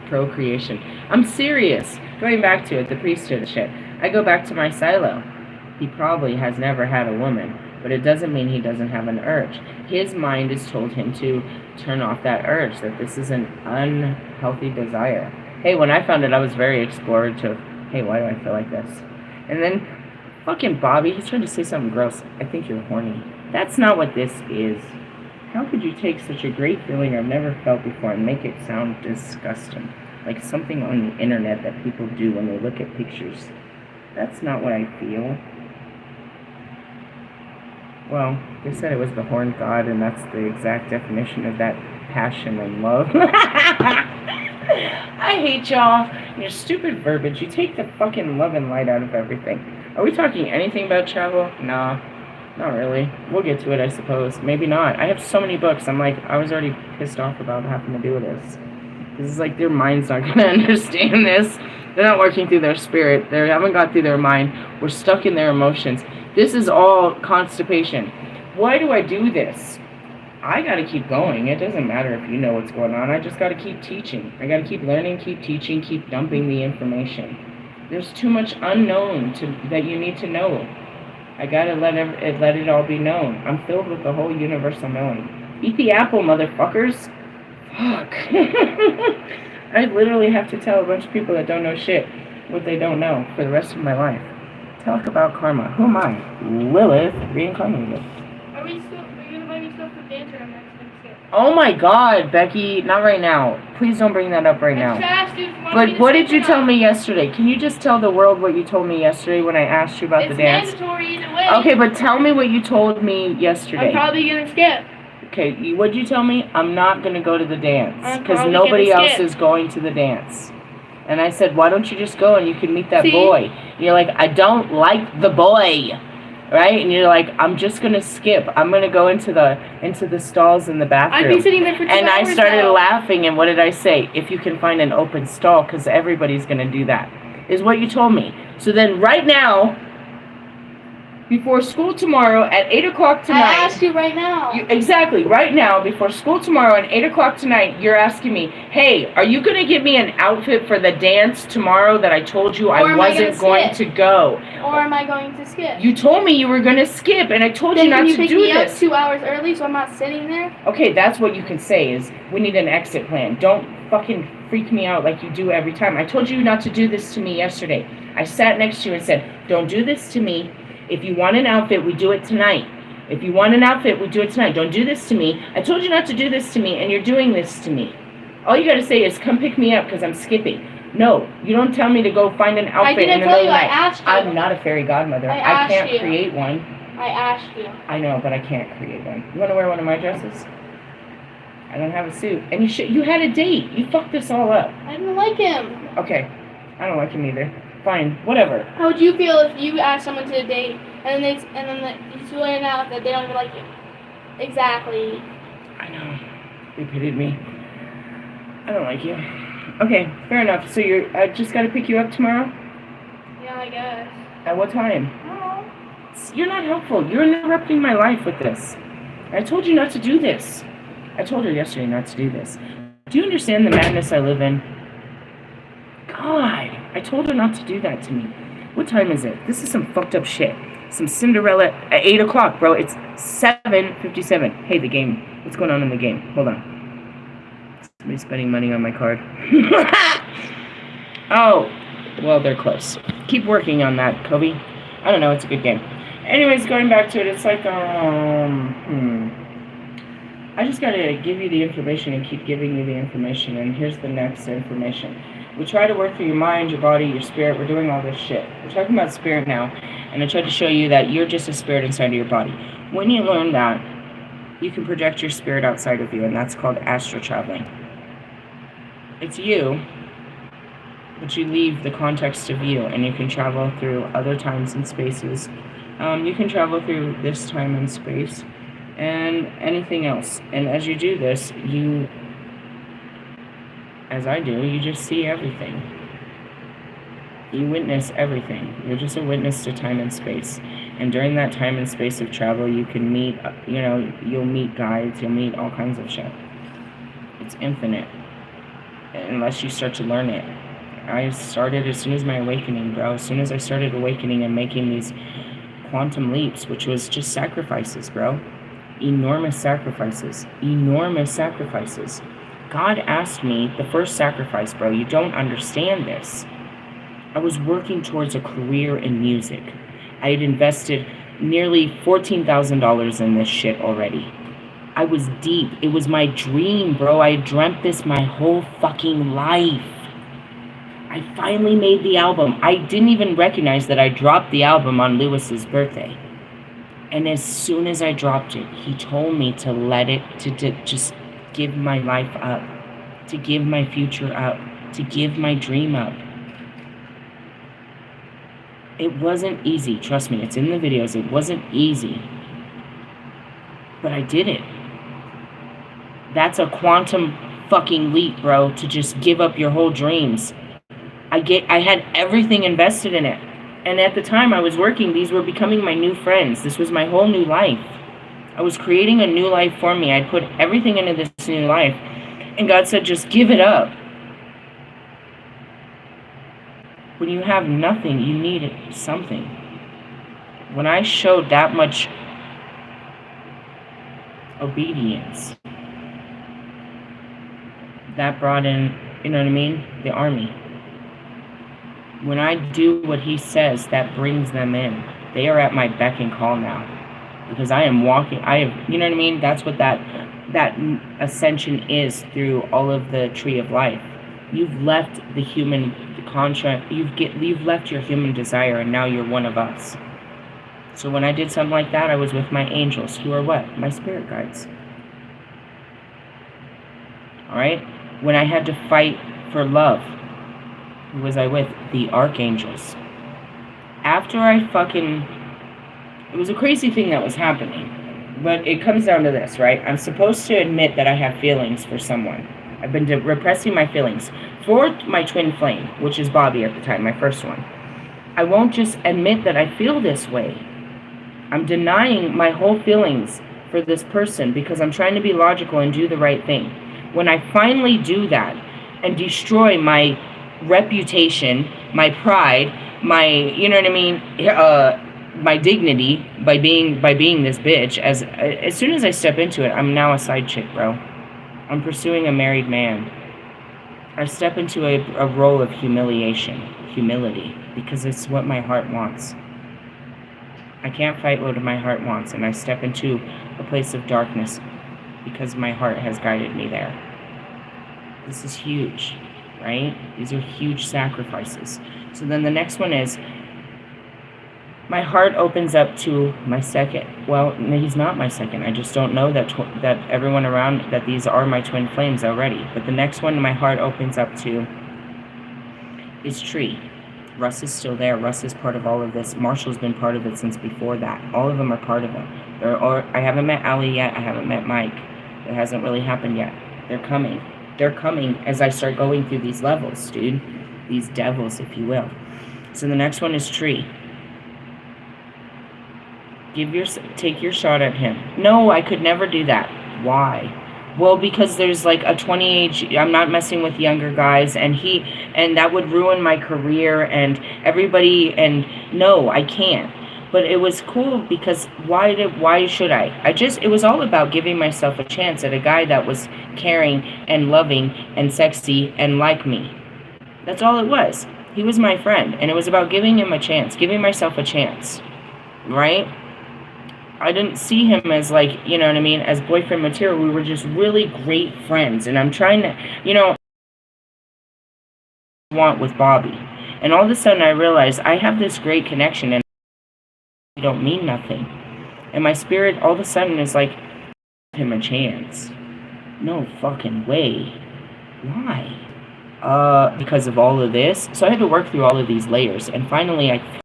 Procreation. I'm serious. Going back to it, the priesthood shit. I go back to my silo. He probably has never had a woman, but it doesn't mean he doesn't have an urge. His mind has told him to turn off that urge, that this is an unhealthy desire. Hey, when I found it, I was very explorative. Hey, why do I feel like this? And then, fucking Bobby, he's trying to say something gross. I think you're horny. That's not what this is. How could you take such a great feeling I've never felt before and make it sound disgusting? Like something on the internet that people do when they look at pictures. That's not what I feel. Well, they said it was the horn god, and that's the exact definition of that passion and love. I hate y'all. Your stupid verbiage. You take the fucking love and light out of everything. Are we talking anything about travel? Nah. Not really. We'll get to it, I suppose. Maybe not. I have so many books. I'm like, I was already pissed off about having to do this. This is like their mind's not going to understand this. They're not working through their spirit. They haven't got through their mind. We're stuck in their emotions. This is all constipation. Why do I do this? I got to keep going. It doesn't matter if you know what's going on. I just got to keep teaching. I got to keep learning, keep teaching, keep dumping the information. There's too much unknown that you need to know. I got to let it all be known. I'm filled with the whole universal knowing. Eat the apple, motherfuckers. Fuck. I literally have to tell a bunch of people that don't know shit what they don't know for the rest of my life. Talk about karma. Who am I? Lilith reincarnated. Are you gonna buy me stuff for dancer? I'm next skip. Oh my god, Becky, not right now. Please don't bring that up right now. But what did you tell me yesterday? Can you just tell the world what you told me yesterday when I asked you about the dance? It's mandatory either way. Okay, but tell me what you told me yesterday. I'm probably gonna skip. Okay, what'd you tell me? I'm not going to go to the dance because nobody else is going to the dance. And I said, why don't you just go and you can meet that boy? And you're like, I don't like the boy, right? And you're like, I'm just going to skip. I'm going to go into the stalls in the bathroom. I've been sitting there for 2 hours. And I started laughing, and what did I say? If you can find an open stall, because everybody's going to do that, is what you told me. So then right now, before school tomorrow at 8 o'clock tonight. I asked you right now. Exactly, right now, before school tomorrow at 8 o'clock tonight, you're asking me, hey, are you going to get me an outfit for the dance tomorrow that I told you I wasn't going to go? Or am I going to skip? You told me you were going to skip, and I told you not to do this. Can you pick me up 2 hours early so I'm not sitting there? Okay, that's what you can say is, we need an exit plan. Don't fucking freak me out like you do every time. I told you not to do this to me yesterday. I sat next to you and said, don't do this to me. If you want an outfit, we do it tonight. If you want an outfit, we do it tonight. Don't do this to me. I told you not to do this to me, and you're doing this to me. All you got to say is, come pick me up because I'm skipping. No, you don't tell me to go find an outfit in the middle of the night. I asked you. I'm not a fairy godmother. I can't create one. I asked you. I know, but I can't create one. You want to wear one of my dresses? I don't have a suit. And you had a date. You fucked this all up. I didn't like him. Okay. I don't like him either. Fine, whatever. How would you feel if you asked someone to a date and then you find out that they don't even like you? Exactly. I know. They pitied me. I don't like you. Okay, fair enough. So I just got to pick you up tomorrow? Yeah, I guess. At what time? I don't know. You're not helpful. You're interrupting my life with this. I told you not to do this. I told her yesterday not to do this. Do you understand the madness I live in? God, I told her not to do that to me. What time is it? This is some fucked up shit. Some Cinderella at 8 o'clock, bro. It's 7:57. Hey, the game. What's going on in the game? Hold on. Somebody's spending money on my card. Oh, well, they're close. Keep working on that, Kobe. I don't know. It's a good game. Anyways, going back to it, it's like, I just gotta give you the information and keep giving you the information, and here's the next information. We try to work through your mind, your body, your spirit. We're doing all this shit. We're talking about spirit now, and I tried to show you that you're just a spirit inside of your body. When you learn that, you can project your spirit outside of you, and that's called astral traveling. It's you, but you leave the context of you, and you can travel through other times and spaces. You can travel through this time and space, and anything else. And as you do this, as I do, you just see everything. You witness everything. You're just a witness to time and space. And during that time and space of travel, you can meet, you'll meet guides, you'll meet all kinds of shit. It's infinite. Unless you start to learn it. I started as soon as my awakening, bro. As soon as I started awakening and making these quantum leaps, which was just sacrifices, bro. Enormous sacrifices. Enormous sacrifices. God asked me, the first sacrifice, bro, you don't understand this. I was working towards a career in music. I had invested nearly $14,000 in this shit already. I was deep. It was my dream, bro. I had dreamt this my whole fucking life. I finally made the album. I didn't even recognize that I dropped the album on Lewis's birthday. And as soon as I dropped it, he told me to let it, to just give my life up, to give my future up, to give my dream up. It wasn't easy. Trust me, it's in the videos. It wasn't easy. But I did it. That's a quantum fucking leap, bro, to just give up your whole dreams. I had everything invested in it. And at the time I was working, these were becoming my new friends. This was my whole new life. I was creating a new life for me. I'd put everything into this new life. And God said, just give it up. When you have nothing, you need something. When I showed that much obedience, that brought in, you know what I mean, the army. When I do what he says, that brings them in. They are at my beck and call now. Because I am walking, you know what I mean? That's what that ascension is through all of the tree of life. You've left the human contract, you've left your human desire, and now you're one of us. So when I did something like that, I was with my angels, who are what? My spirit guides. Alright? When I had to fight for love, who was I with? The archangels. After it was a crazy thing that was happening. But it comes down to this, right? I'm supposed to admit that I have feelings for someone. I've been repressing my feelings for my twin flame, which is Bobby at the time, my first one. I won't just admit that I feel this way. I'm denying my whole feelings for this person because I'm trying to be logical and do the right thing. When I finally do that and destroy my reputation, my pride, my, you know what I mean, my dignity by being this bitch, as soon as I step into it, I'm now a side chick, bro. I'm pursuing a married man. I step into a role of humility, because it's what my heart wants. I can't fight what my heart wants, and I step into a place of darkness because my heart has guided me there. This is huge, right? These are huge sacrifices. So then the next one is, my heart opens up to my second. Well, he's not my second. I just don't know that everyone around, that these are my twin flames already. But the next one my heart opens up to is Tree. Russ is still there. Russ is part of all of this. Marshall's been part of it since before that. All of them are part of it. I haven't met Ali yet. I haven't met Mike. It hasn't really happened yet. They're coming. They're coming as I start going through these levels, dude. These devils, if you will. So the next one is Tree. Take your shot at him. No, I could never do that. Why? Well, because there's like a 20 I'm not messing with younger guys, and that would ruin my career and everybody, and no, I can't. But it was cool because why should I? It was all about giving myself a chance at a guy that was caring and loving and sexy and like me. That's all it was. He was my friend, and it was about giving him a chance, giving myself a chance, right? I didn't see him as, like, you know what I mean, as boyfriend material. We were just really great friends, and I'm trying to, you know, want with Bobby. And all of a sudden I realized I have this great connection, and I don't mean nothing. And my spirit all of a sudden is like, give him a chance. No fucking way. Why? Because of all of this. So I had to work through all of these layers, and finally I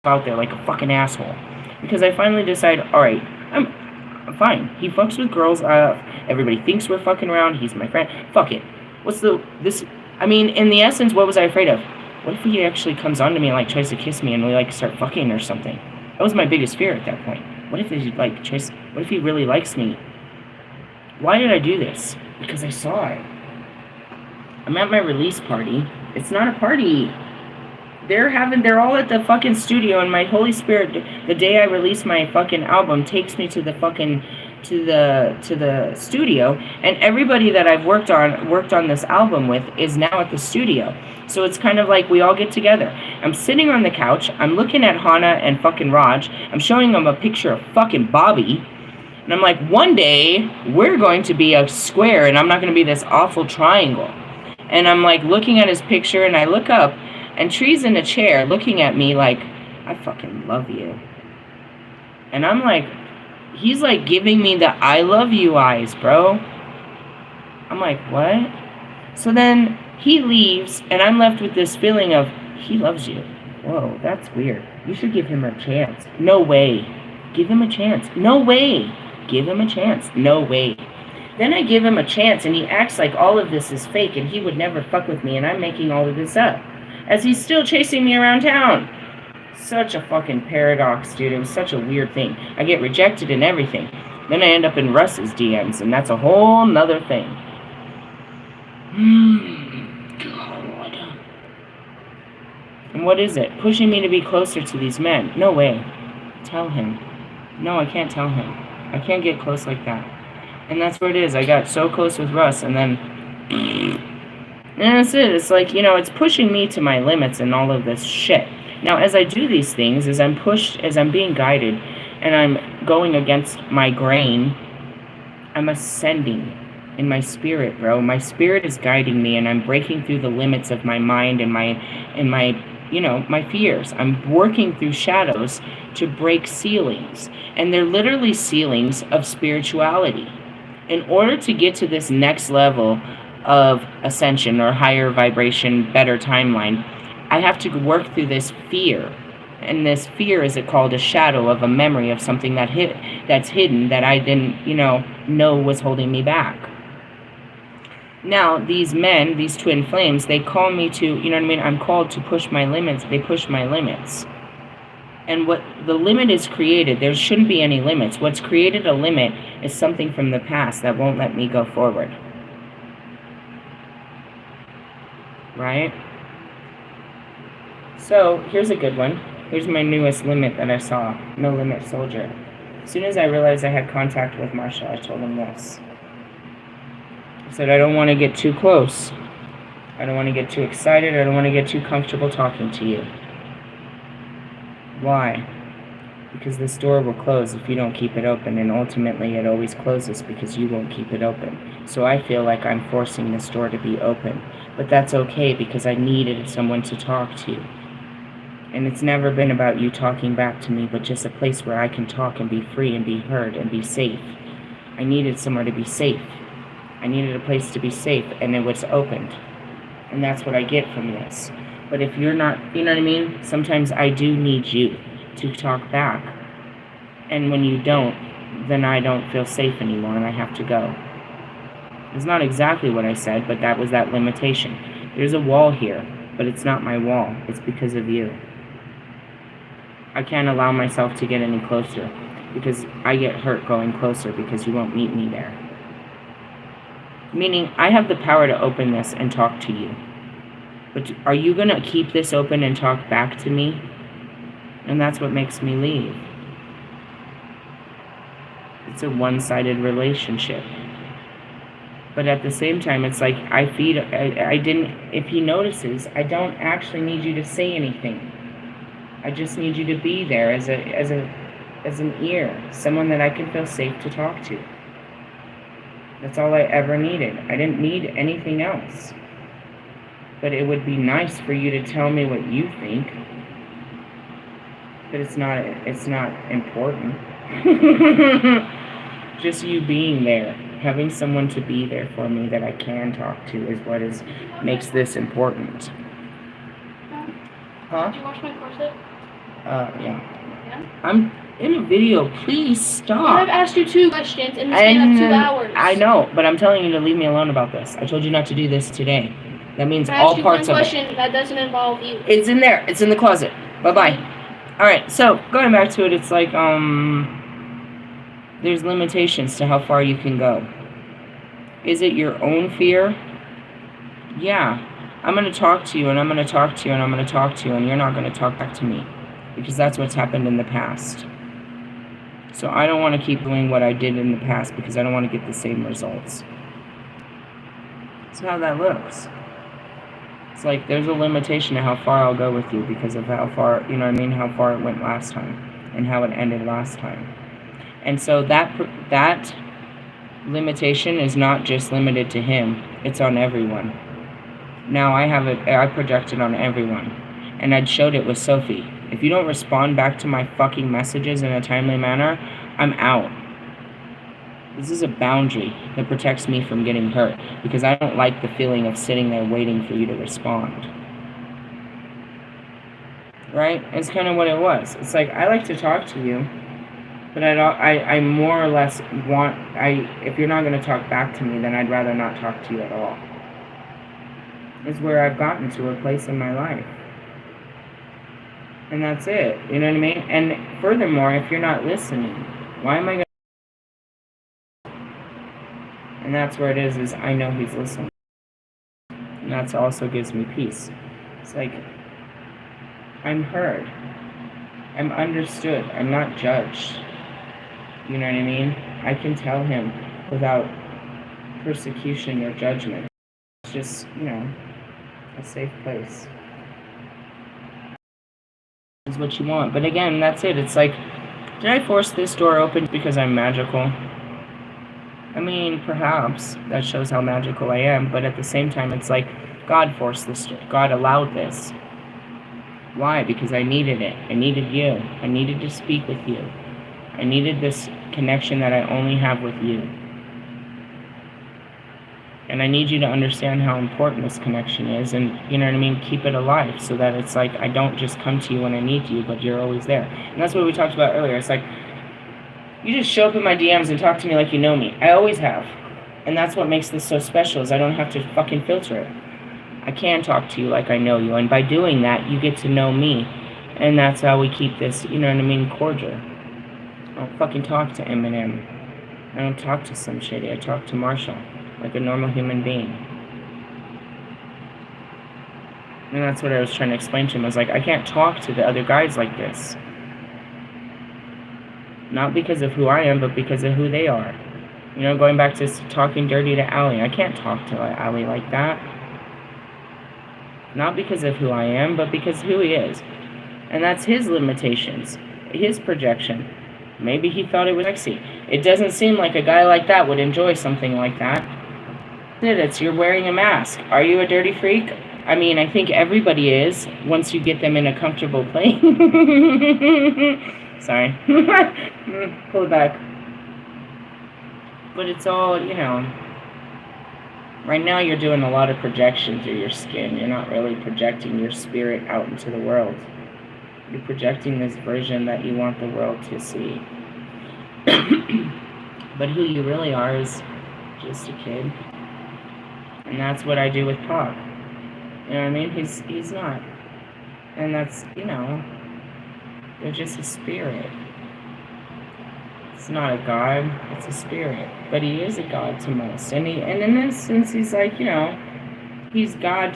out there like a fucking asshole. Because I finally decided, alright, I'm fine. He fucks with girls. Everybody thinks we're fucking around. He's my friend. Fuck it. I mean, in the essence, what was I afraid of? What if he actually comes on to me and, like, tries to kiss me and we, like, start fucking or something? That was my biggest fear at that point. What if he, like, what if he really likes me? Why did I do this? Because I saw it. I'm at my release party. It's not a party. They're all at the fucking studio, and my Holy Spirit, the day I release my fucking album, takes me to the fucking, to the studio, and everybody that I've worked on this album with is now at the studio. So it's kind of like we all get together. I'm sitting on the couch, I'm looking at Hana and fucking Raj, I'm showing them a picture of fucking Bobby, and I'm like, one day, we're going to be a square, and I'm not going to be this awful triangle. And I'm like looking at his picture, and I look up, and Tree's in a chair looking at me like, I fucking love you. And I'm like, he's like giving me the I love you eyes, bro. I'm like, what? So then he leaves, and I'm left with this feeling of, he loves you. Whoa, that's weird. You should give him a chance. No way. Give him a chance. No way. give him a chance. No way. Then I give him a chance, and he acts like all of this is fake, and he would never fuck with me, and I'm making all of this up, as he's still chasing me around town. Such a fucking paradox, dude. It was such a weird thing. I get rejected and everything. Then I end up in Russ's DMs, and that's a whole nother thing. God. And what is it? Pushing me to be closer to these men. No way. Tell him. No, I can't tell him. I can't get close like that. And that's what it is. I got so close with Russ, and then... And that's it. It's like, you know, it's pushing me to my limits and all of this shit. Now, as I do these things, as I'm pushed, as I'm being guided, and I'm going against my grain, I'm ascending in my spirit, bro. My spirit is guiding me, and I'm breaking through the limits of my mind and my you know, my fears. I'm working through shadows to break ceilings. And they're literally ceilings of spirituality. In order to get to this next level of ascension or higher vibration, better timeline, I have to work through this fear. And this fear is called a shadow of a memory of something that's hidden that I didn't, you know was holding me back. Now, these men, these twin flames, they call me to, you know what I mean? I'm called to push my limits. They push my limits. And what the limit is created, there shouldn't be any limits. What's created a limit is something from the past that won't let me go forward. Right? So, here's a good one. Here's my newest limit that I saw. No limit soldier. As soon as I realized I had contact with Marshall, I told him this. I said, I don't want to get too close. I don't want to get too excited. I don't want to get too comfortable talking to you. Why? Because this door will close if you don't keep it open, and ultimately it always closes because you won't keep it open. So I feel like I'm forcing this door to be open. But that's okay because I needed someone to talk to. And it's never been about you talking back to me, but just a place where I can talk and be free and be heard and be safe. I needed somewhere to be safe. I needed a place to be safe, and it was opened. And that's what I get from this. But if you're not, you know what I mean? Sometimes I do need you to talk back. And when you don't, then I don't feel safe anymore, and I have to go. It's not exactly what I said, but that was that limitation. There's a wall here, but it's not my wall. It's because of you. I can't allow myself to get any closer, because I get hurt going closer because you won't meet me there. Meaning, I have the power to open this and talk to you. But are you going to keep this open and talk back to me? And that's what makes me leave. It's a one-sided relationship. But at the same time, it's like if he notices, I don't actually need you to say anything. I just need you to be there as an ear, someone that I can feel safe to talk to. That's all I ever needed. I didn't need anything else. But it would be nice for you to tell me what you think. But it's not important. Just you being there. Having someone to be there for me that I can talk to is what makes this important. Huh? Did you watch my corset? Yeah. I'm in a video. Please stop. I've asked you 2 questions in the span of 2 hours. I know, but I'm telling you to leave me alone about this. I told you not to do this today. That means all parts of it. I asked you 1 question that doesn't involve you. It's in there. It's in the closet. Bye-bye. All right, so going back to it, it's like, there's limitations to how far you can go. Is it your own fear? Yeah. I'm going to talk to you, and I'm going to talk to you, and I'm going to talk to you, and you're not going to talk back to me. Because that's what's happened in the past. So I don't want to keep doing what I did in the past because I don't want to get the same results. That's how that looks. It's like there's a limitation to how far I'll go with you because of how far, you know what I mean, how far it went last time and how it ended last time. And so that limitation is not just limited to him, it's on everyone. Now I project it on everyone. And I'd showed it with Sophie. If you don't respond back to my fucking messages in a timely manner, I'm out. This is a boundary that protects me from getting hurt because I don't like the feeling of sitting there waiting for you to respond. Right? It's kind of what it was. It's like, I like to talk to you, But I more or less want, if you're not going to talk back to me, then I'd rather not talk to you at all. Is where I've gotten to a place in my life. And that's it. You know what I mean? And furthermore, if you're not listening, why am I going to... And that's where it is I know he's listening. And that also gives me peace. It's like, I'm heard. I'm understood. I'm not judged. You know what I mean? I can tell him without persecution or judgment. It's just, a safe place. Is what you want. But again, that's it. It's like, did I force this door open because I'm magical? I mean, perhaps. That shows how magical I am. But at the same time, it's like, God forced this door. God allowed this. Why? Because I needed it. I needed you. I needed to speak with you. I needed this connection that I only have with you. And I need you to understand how important this connection is, and, you know what I mean, keep it alive, so that it's like, I don't just come to you when I need you, but you're always there. And that's what we talked about earlier. It's like, you just show up in my DMs and talk to me like you know me. I always have. And that's what makes this so special, is I don't have to fucking filter it. I can talk to you like I know you, and by doing that, you get to know me. And that's how we keep this, you know what I mean, cordial. I don't fucking talk to Eminem. I don't talk to some shitty. I talk to Marshall like a normal human being. And that's what I was trying to explain to him. I was like, I can't talk to the other guys like this. Not because of who I am, but because of who they are. You know, going back to talking dirty to Ali. I can't talk to Ali like that. Not because of who I am, but because of who he is. And that's his limitations. His projection. Maybe he thought it was sexy. It doesn't seem like a guy like that would enjoy something like that. It's you're wearing a mask. Are you a dirty freak? I mean, I think everybody is, once you get them in a comfortable place. Sorry. Pull it back. But it's all, right now you're doing a lot of projection through your skin. You're not really projecting your spirit out into the world. You're projecting this version that you want the world to see. But who you really are is just a kid. And that's what I do with Pac. You know what I mean? He's not. And that's, they're just a spirit. It's not a god, it's a spirit. But he is a god to most. And in this sense, he's like, he's God.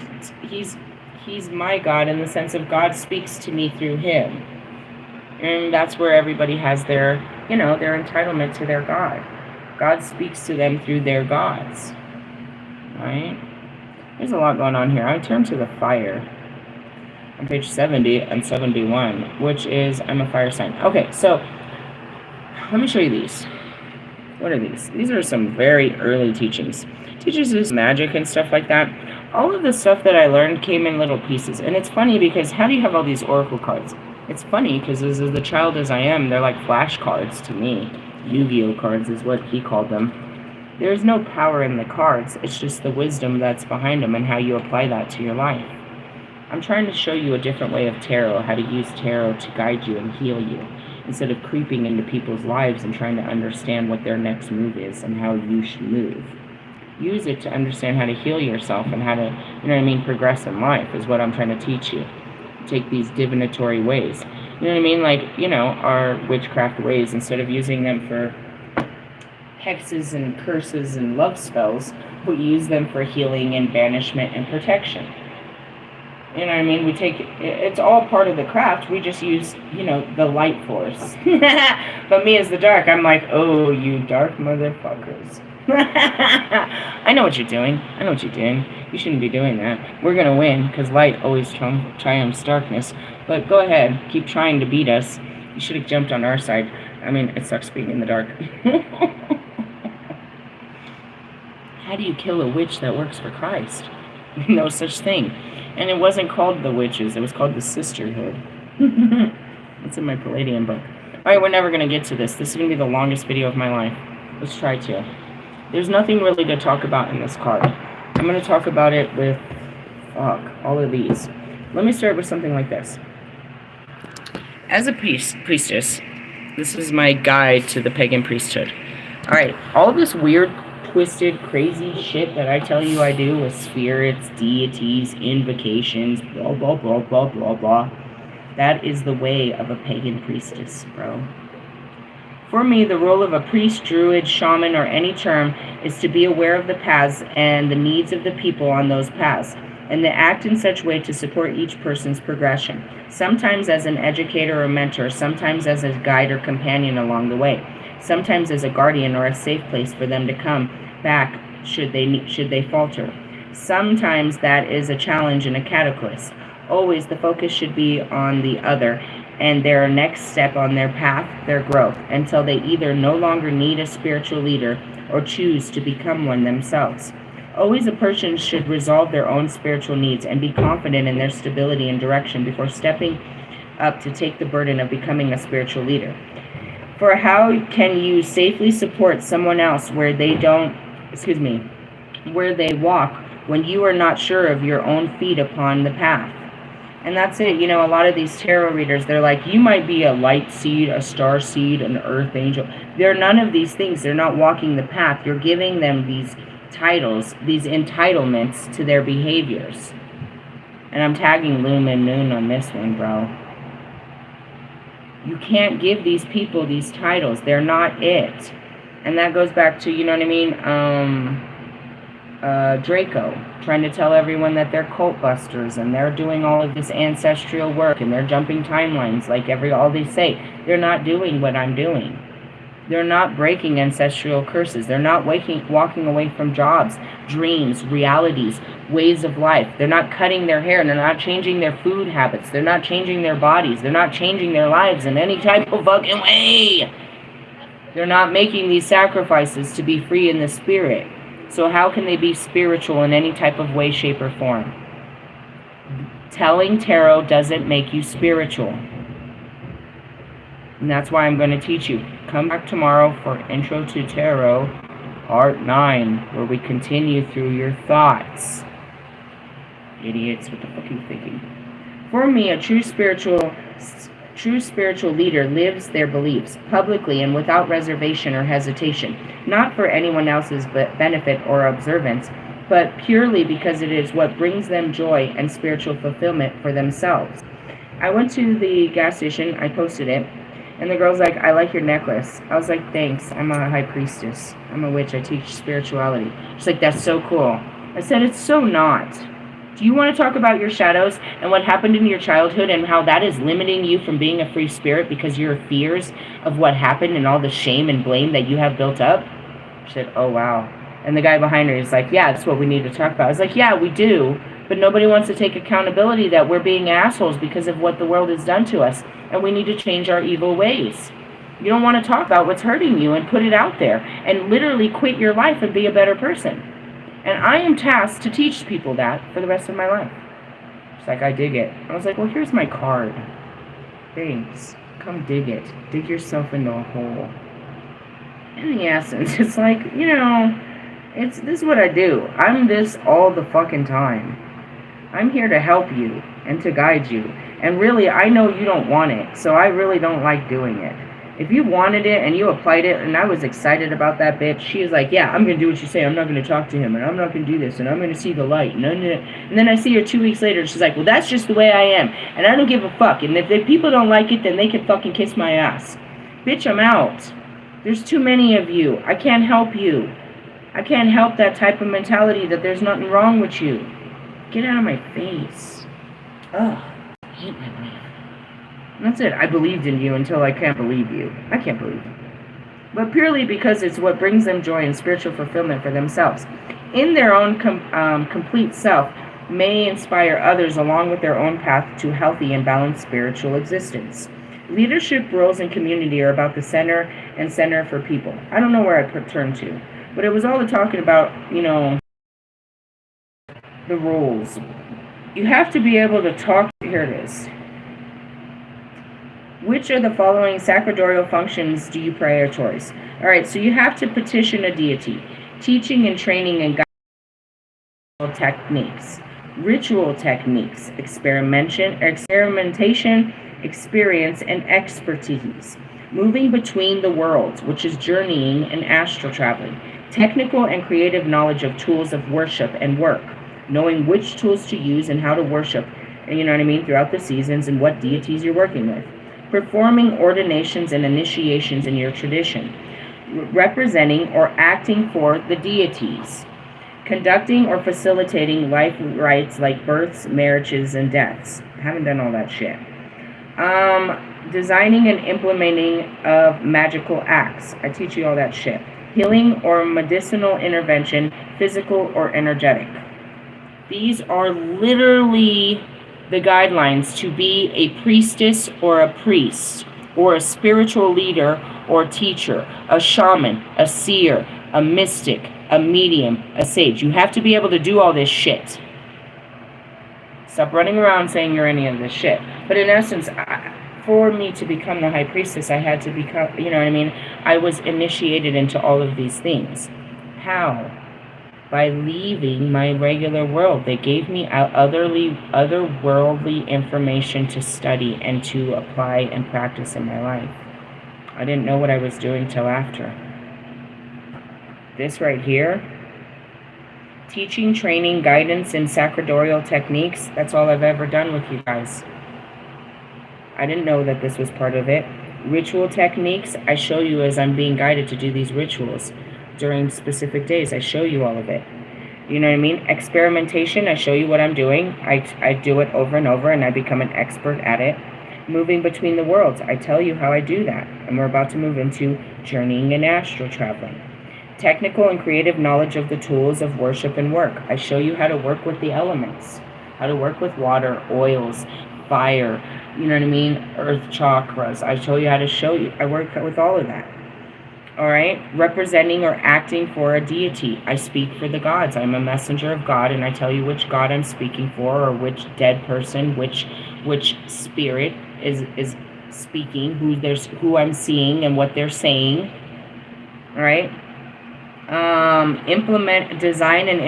He's my God in the sense of God speaks to me through him. And that's where everybody has their, their entitlement to their God. God speaks to them through their gods. Right? There's a lot going on here. I turn to the fire on page 70 and 71, which is, I'm a fire sign. Okay, so let me show you these. What are these? These are some very early teachings. Teaches us magic and stuff like that. All of the stuff that I learned came in little pieces. And it's funny because how do you have all these oracle cards? It's funny because as the child as I am, they're like flashcards to me. Yu-Gi-Oh cards is what he called them. There's no power in the cards. It's just the wisdom that's behind them and how you apply that to your life. I'm trying to show you a different way of tarot, how to use tarot to guide you and heal you, instead of creeping into people's lives and trying to understand what their next move is and how you should move. Use it to understand how to heal yourself and how to, progress in life is what I'm trying to teach you. Take these divinatory ways. You know what I mean? Like, our witchcraft ways, instead of using them for hexes and curses and love spells, we use them for healing and banishment and protection. You know what I mean? It's all part of the craft. We just use, the light force. But me as the dark, I'm like, oh, you dark motherfuckers. I know what you're doing. You shouldn't be doing that. We're going to win, because light always triumphs darkness. But go ahead. Keep trying to beat us. You should have jumped on our side. It sucks being in the dark. How do you kill a witch that works for Christ? No such thing. And it wasn't called the witches. It was called the sisterhood. It's in my Palladium book. Alright, we're never going to get to this. This is going to be the longest video of my life. Let's try to. There's nothing really to talk about in this card. I'm going to talk about it with, all of these. Let me start with something like this. As a priestess, This is my guide to the pagan priesthood. Alright, all this weird, twisted, crazy shit that I tell you I do with spirits, deities, invocations, blah, blah, blah, blah, blah, blah. That is the way of a pagan priestess, bro. For me, the role of a priest, druid, shaman, or any term is to be aware of the paths and the needs of the people on those paths, and to act in such way to support each person's progression, sometimes as an educator or mentor, sometimes as a guide or companion along the way, sometimes as a guardian or a safe place for them to come back should they falter. Sometimes that is a challenge and a cataclysm. Always the focus should be on the other and their next step on their path, their growth, until they either no longer need a spiritual leader or choose to become one themselves. Always a person should resolve their own spiritual needs and be confident in their stability and direction before stepping up to take the burden of becoming a spiritual leader. For how can you safely support someone else where they walk when you are not sure of your own feet upon the path? And that's it. You know, a lot of these tarot readers, they're like, you might be a light seed, a star seed, an earth angel. They're none of these things. They're not walking the path. You're giving them these titles, these entitlements to their behaviors. And I'm tagging Loom and Noon on this one, bro. You can't give these people these titles. They're not it. And that goes back to, you know what I mean, Draco, trying to tell everyone that they're cult busters and they're doing all of this ancestral work and they're jumping timelines like all they say. They're not doing what I'm doing. They're not breaking ancestral curses. They're not walking away from jobs, dreams, realities, ways of life. They're not cutting their hair. They're not changing their food habits. They're not changing their bodies. They're not changing their lives in any type of fucking way. They're not making these sacrifices to be free in the spirit. So how can they be spiritual in any type of way, shape, or form? Telling tarot doesn't make you spiritual. And that's why I'm going to teach you. Come back tomorrow for Intro to Tarot, Part 9, where we continue through your thoughts. Idiots, what the fuck are you thinking? For me, a true spiritual leader lives their beliefs publicly and without reservation or hesitation, not for anyone else's benefit or observance, but purely because it is what brings them joy and spiritual fulfillment for themselves. I went to the gas station, I posted it, and the girl's like, I like your necklace. I was like, thanks, I'm a high priestess. I'm a witch, I teach spirituality. She's like, that's so cool. I said, it's so not. Do you want to talk about your shadows and what happened in your childhood and how that is limiting you from being a free spirit because your fears of what happened and all the shame and blame that you have built up? She said, oh, wow. And the guy behind her is like, yeah, that's what we need to talk about. I was like, yeah, we do, but nobody wants to take accountability that we're being assholes because of what the world has done to us, and we need to change our evil ways. You don't want to talk about what's hurting you and put it out there and literally quit your life and be a better person. And I am tasked to teach people that for the rest of my life. She's like, I dig it. I was like, well, here's my card. Thanks. Come dig it. Dig yourself into a hole. In the essence, it's like, you know, this is what I do. I'm this all the fucking time. I'm here to help you and to guide you. And really, I know you don't want it, so I really don't like doing it. If you wanted it and you applied it, and I was excited about that bitch, she was like, yeah, I'm going to do what you say. I'm not going to talk to him, and I'm not going to do this, and I'm going to see the light. And then I see her 2 weeks later, and she's like, well, that's just the way I am, and I don't give a fuck. And if people don't like it, then they can fucking kiss my ass. Bitch, I'm out. There's too many of you. I can't help you. I can't help that type of mentality that there's nothing wrong with you. Get out of my face. Ugh, I hate my life. And that's it. I believed in you until I can't believe you. I can't believe you. But purely because it's what brings them joy and spiritual fulfillment for themselves. In their own complete self, may inspire others along with their own path to healthy and balanced spiritual existence. Leadership roles in community are about the center and center for people. I don't know where I turn to, but it was all the talking about, you know, the roles. You have to be able to talk. Here it is. Which of the following sacerdotal functions do you prioritize? All right, so you have to petition a deity, teaching and training and guidance techniques, ritual techniques, experimentation, experience, and expertise, Moving between the worlds, which is journeying and astral traveling. Technical and creative knowledge of tools of worship and work. Knowing which tools to use and how to worship, you know what I mean, throughout the seasons and what deities you're working with. Performing ordinations and initiations in your tradition. Representing or acting for the deities. Conducting or facilitating life rites like births, marriages, and deaths. I haven't done all that shit. Designing and implementing of magical acts. I teach you all that shit. Healing or medicinal intervention, physical or energetic. These are literally the guidelines to be a priestess or a priest, or a spiritual leader or teacher, a shaman, a seer, a mystic, a medium, a sage. You have to be able to do all this shit. Stop running around saying you're any of this shit. But in essence, for me to become the high priestess, I had to become, you know what I mean? I was initiated into all of these things. How? By leaving my regular world. They gave me otherworldly information to study and to apply and practice in my life. I didn't know what I was doing till after. This right here, teaching, training, guidance, and sacerdotal techniques, that's all I've ever done with you guys. I didn't know that this was part of it. Ritual techniques, I show you as I'm being guided to do these rituals. During specific days, I show you all of it. You know what I mean? Experimentation, I show you what I'm doing. I do it over and over, and I become an expert at it. Moving between the worlds, I tell you how I do that. And we're about to move into journeying and astral traveling. Technical and creative knowledge of the tools of worship and work. I show you how to work with the elements. How to work with water, oils, fire, you know what I mean? Earth chakras. I show you how to show you. I work with all of that. All right? Representing or acting for a deity. I speak for the gods. I'm a messenger of God, and I tell you which god I'm speaking for, or which dead person, which spirit is speaking, who I'm seeing and what they're saying. All right? Design and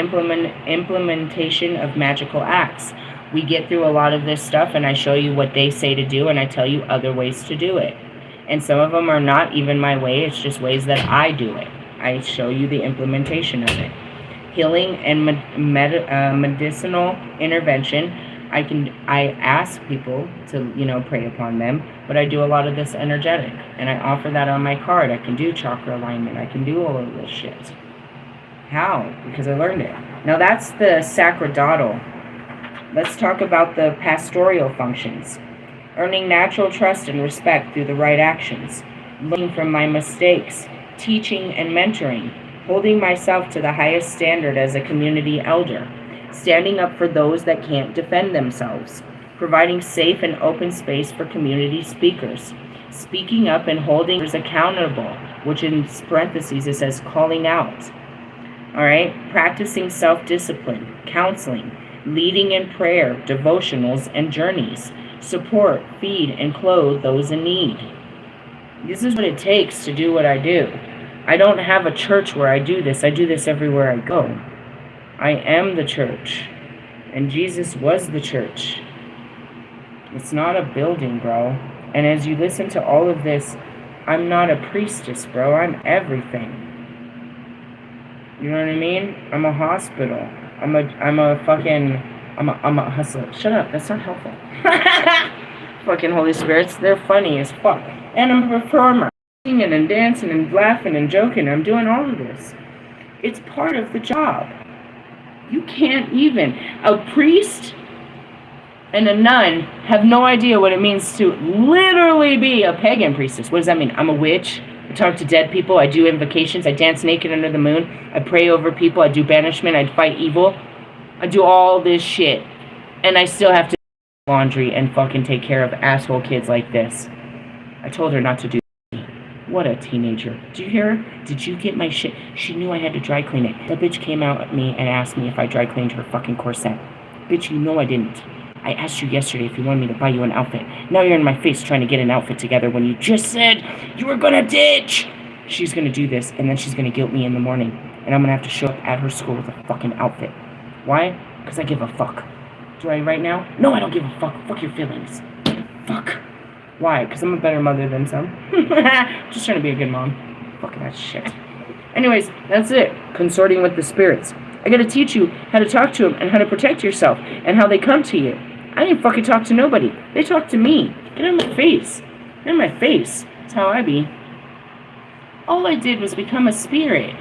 implementation of magical acts. We get through a lot of this stuff, and I show you what they say to do, and I tell you other ways to do it. And some of them are not even my way, it's just ways that I do it. I show you the implementation of it. Healing and medicinal intervention. I ask people to, pray upon them, but I do a lot of this energetic, and I offer that on my card. I can do chakra alignment. I can do all of this shit. How? Because I learned it. Now that's the sacerdotal. Let's talk about the pastoral functions. Earning natural trust and respect through the right actions. Learning from my mistakes. Teaching and mentoring. Holding myself to the highest standard as a community elder. Standing up for those that can't defend themselves. Providing safe and open space for community speakers. Speaking up and holding others accountable, which in parentheses it says calling out. All right? Practicing self-discipline. Counseling. Leading in prayer, devotionals, and journeys. Support, feed, and clothe those in need. This is what it takes to do what I do. I don't have a church where I do this. I do this everywhere I go. I am the church. And Jesus was the church. It's not a building, bro. And as you listen to all of this, I'm not a priestess, bro. I'm everything. You know what I mean? I'm a hospital. I'm a hustler. Shut up. That's not helpful. Fucking Holy Spirits. They're funny as fuck. And I'm a performer. Singing and dancing and laughing and joking. I'm doing all of this. It's part of the job. You can't even. A priest and a nun have no idea what it means to literally be a pagan priestess. What does that mean? I'm a witch. I talk to dead people. I do invocations. I dance naked under the moon. I pray over people. I do banishment. I fight evil. I do all this shit. And I still have to do laundry and fucking take care of asshole kids like this. I told her not to do that. What a teenager. Did you hear her? Did you get my shit? She knew I had to dry clean it. That bitch came out at me and asked me if I dry cleaned her fucking corset. Bitch, you know I didn't. I asked you yesterday if you wanted me to buy you an outfit. Now you're in my face trying to get an outfit together when you just said you were gonna ditch. She's gonna do this, and then she's gonna guilt me in the morning. And I'm gonna have to show up at her school with a fucking outfit. Why? Because I give a fuck. Do I right now? No, I don't give a fuck. Fuck your feelings. Fuck. Why? Because I'm a better mother than some. Just trying to be a good mom. Fucking that shit. Anyways, that's it. Consorting with the spirits. I gotta teach you how to talk to them and how to protect yourself and how they come to you. I didn't fucking talk to nobody. They talk to me. Get in my face. Get in my face. That's how I be. All I did was become a spirit.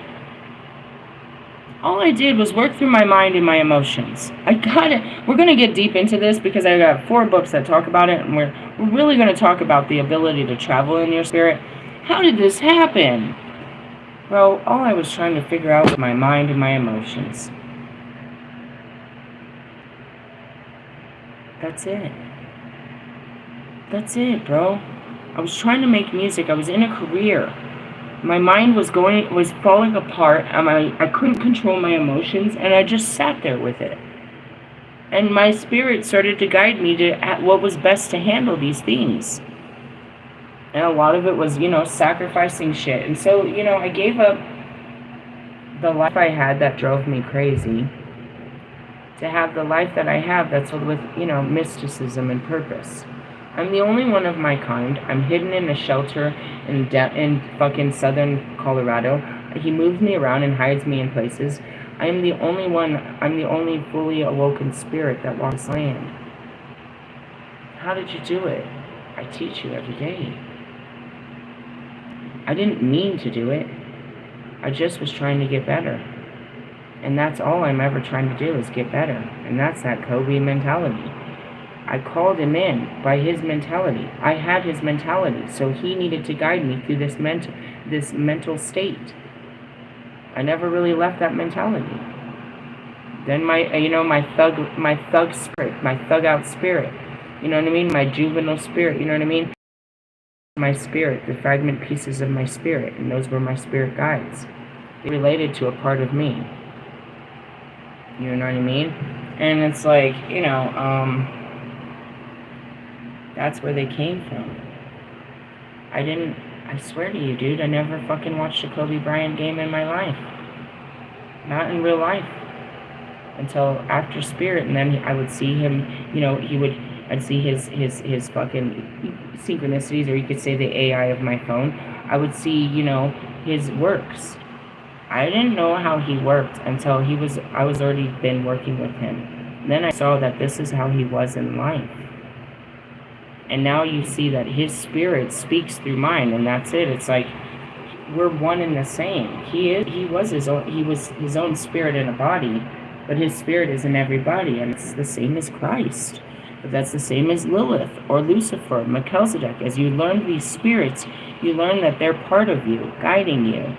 All I did was work through my mind and my emotions. We're going to get deep into this because I got 4 books that talk about it, and we're really going to talk about the ability to travel in your spirit. How did this happen? Bro, all I was trying to figure out was my mind and my emotions. That's it. That's it, bro. I was trying to make music. I was in a career. My mind was falling apart, and I couldn't control my emotions, and I just sat there with it. And my spirit started to guide me to what was best to handle these things. And a lot of it was, sacrificing shit. And so, I gave up the life I had that drove me crazy to have the life that I have that's filled with, mysticism and purpose. I'm the only one of my kind. I'm hidden in a shelter in fucking southern Colorado. He moves me around and hides me in places. I'm the only fully awoken spirit that walks land. How did you do it? I teach you every day. I didn't mean to do it. I just was trying to get better. And that's all I'm ever trying to do is get better. And that's that Kobe mentality. I called him in by his mentality. I had his mentality, so he needed to guide me through this mental state. I never really left that mentality. Then my thug spirit, my thug out spirit, you know what I mean? My juvenile spirit, you know what I mean? My spirit, the fragment pieces of my spirit, and those were my spirit guides. They related to a part of me. You know what I mean? And it's like, that's where they came from. I swear to you, dude, I never fucking watched a Kobe Bryant game in my life. Not in real life. Until after Spirit, and then I would see him, I'd see his fucking synchronicities, or you could say the AI of my phone. I would see, his works. I didn't know how he worked until I was already been working with him. Then I saw that this is how he was in life. And now you see that his spirit speaks through mine, and that's it. It's like we're one and the same. He was his own spirit in a body, but his spirit is in everybody, and it's the same as Christ. But that's the same as Lilith or Lucifer, Melchizedek. As you learn these spirits, you learn that they're part of you, guiding you.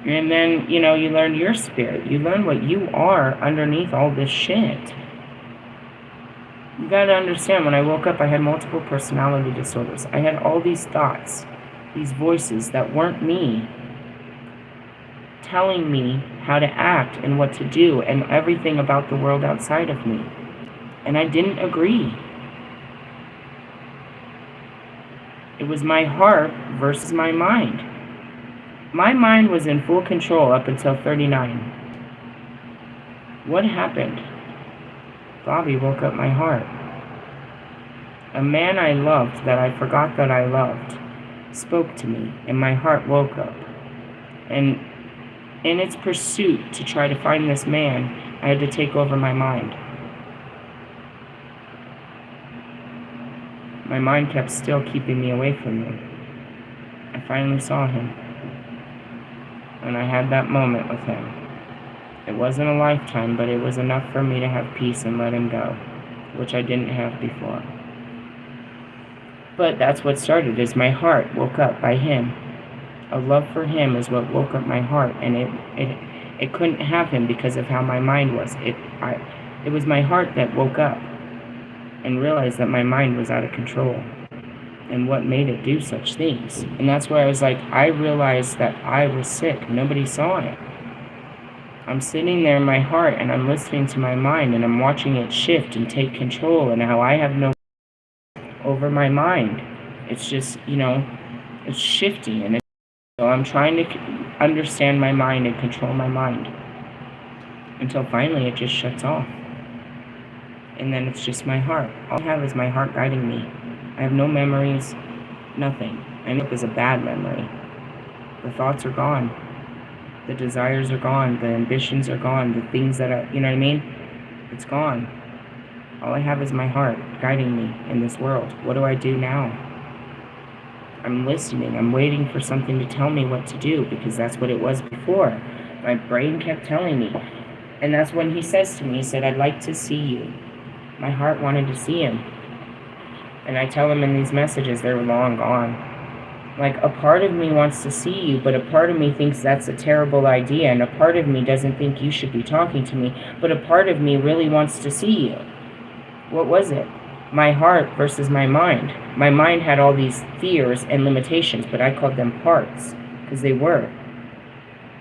And then, you learn your spirit. You learn what you are underneath all this shit. You gotta understand, when I woke up, I had multiple personality disorders. I had all these thoughts, these voices that weren't me, telling me how to act and what to do and everything about the world outside of me. And I didn't agree. It was my heart versus my mind. My mind was in full control up until 39. What happened? Bobby woke up my heart. A man I loved that I forgot that I loved spoke to me, and my heart woke up. And in its pursuit to try to find this man, I had to take over my mind. My mind kept still keeping me away from him. I finally saw him. And I had that moment with him. It wasn't a lifetime, but it was enough for me to have peace and let him go, which I didn't have before. But that's what started, is my heart woke up by him. A love for him is what woke up my heart, and it couldn't have him because of how my mind was. It was my heart that woke up and realized that my mind was out of control and what made it do such things. And that's where I was like, I realized that I was sick. Nobody saw it. I'm sitting there in my heart, and I'm listening to my mind, and I'm watching it shift and take control, and how I have no over my mind. It's just, it's shifting, and so I'm trying to understand my mind and control my mind until finally it just shuts off. And then it's just my heart. All I have is my heart guiding me. I have no memories, nothing. I know it was a bad memory. The thoughts are gone. The desires are gone. The ambitions are gone. The things that you know what I mean? It's gone. All I have is my heart guiding me in this world. What do I do now? I'm listening. I'm waiting for something to tell me what to do, because that's what it was before. My brain kept telling me. And that's when he says to me, he said, I'd like to see you. My heart wanted to see him. And I tell him in these messages, they're long gone. Like, a part of me wants to see you, but a part of me thinks that's a terrible idea, and a part of me doesn't think you should be talking to me, but a part of me really wants to see you. What was it? My heart versus my mind. My mind had all these fears and limitations, but I called them parts, because they were.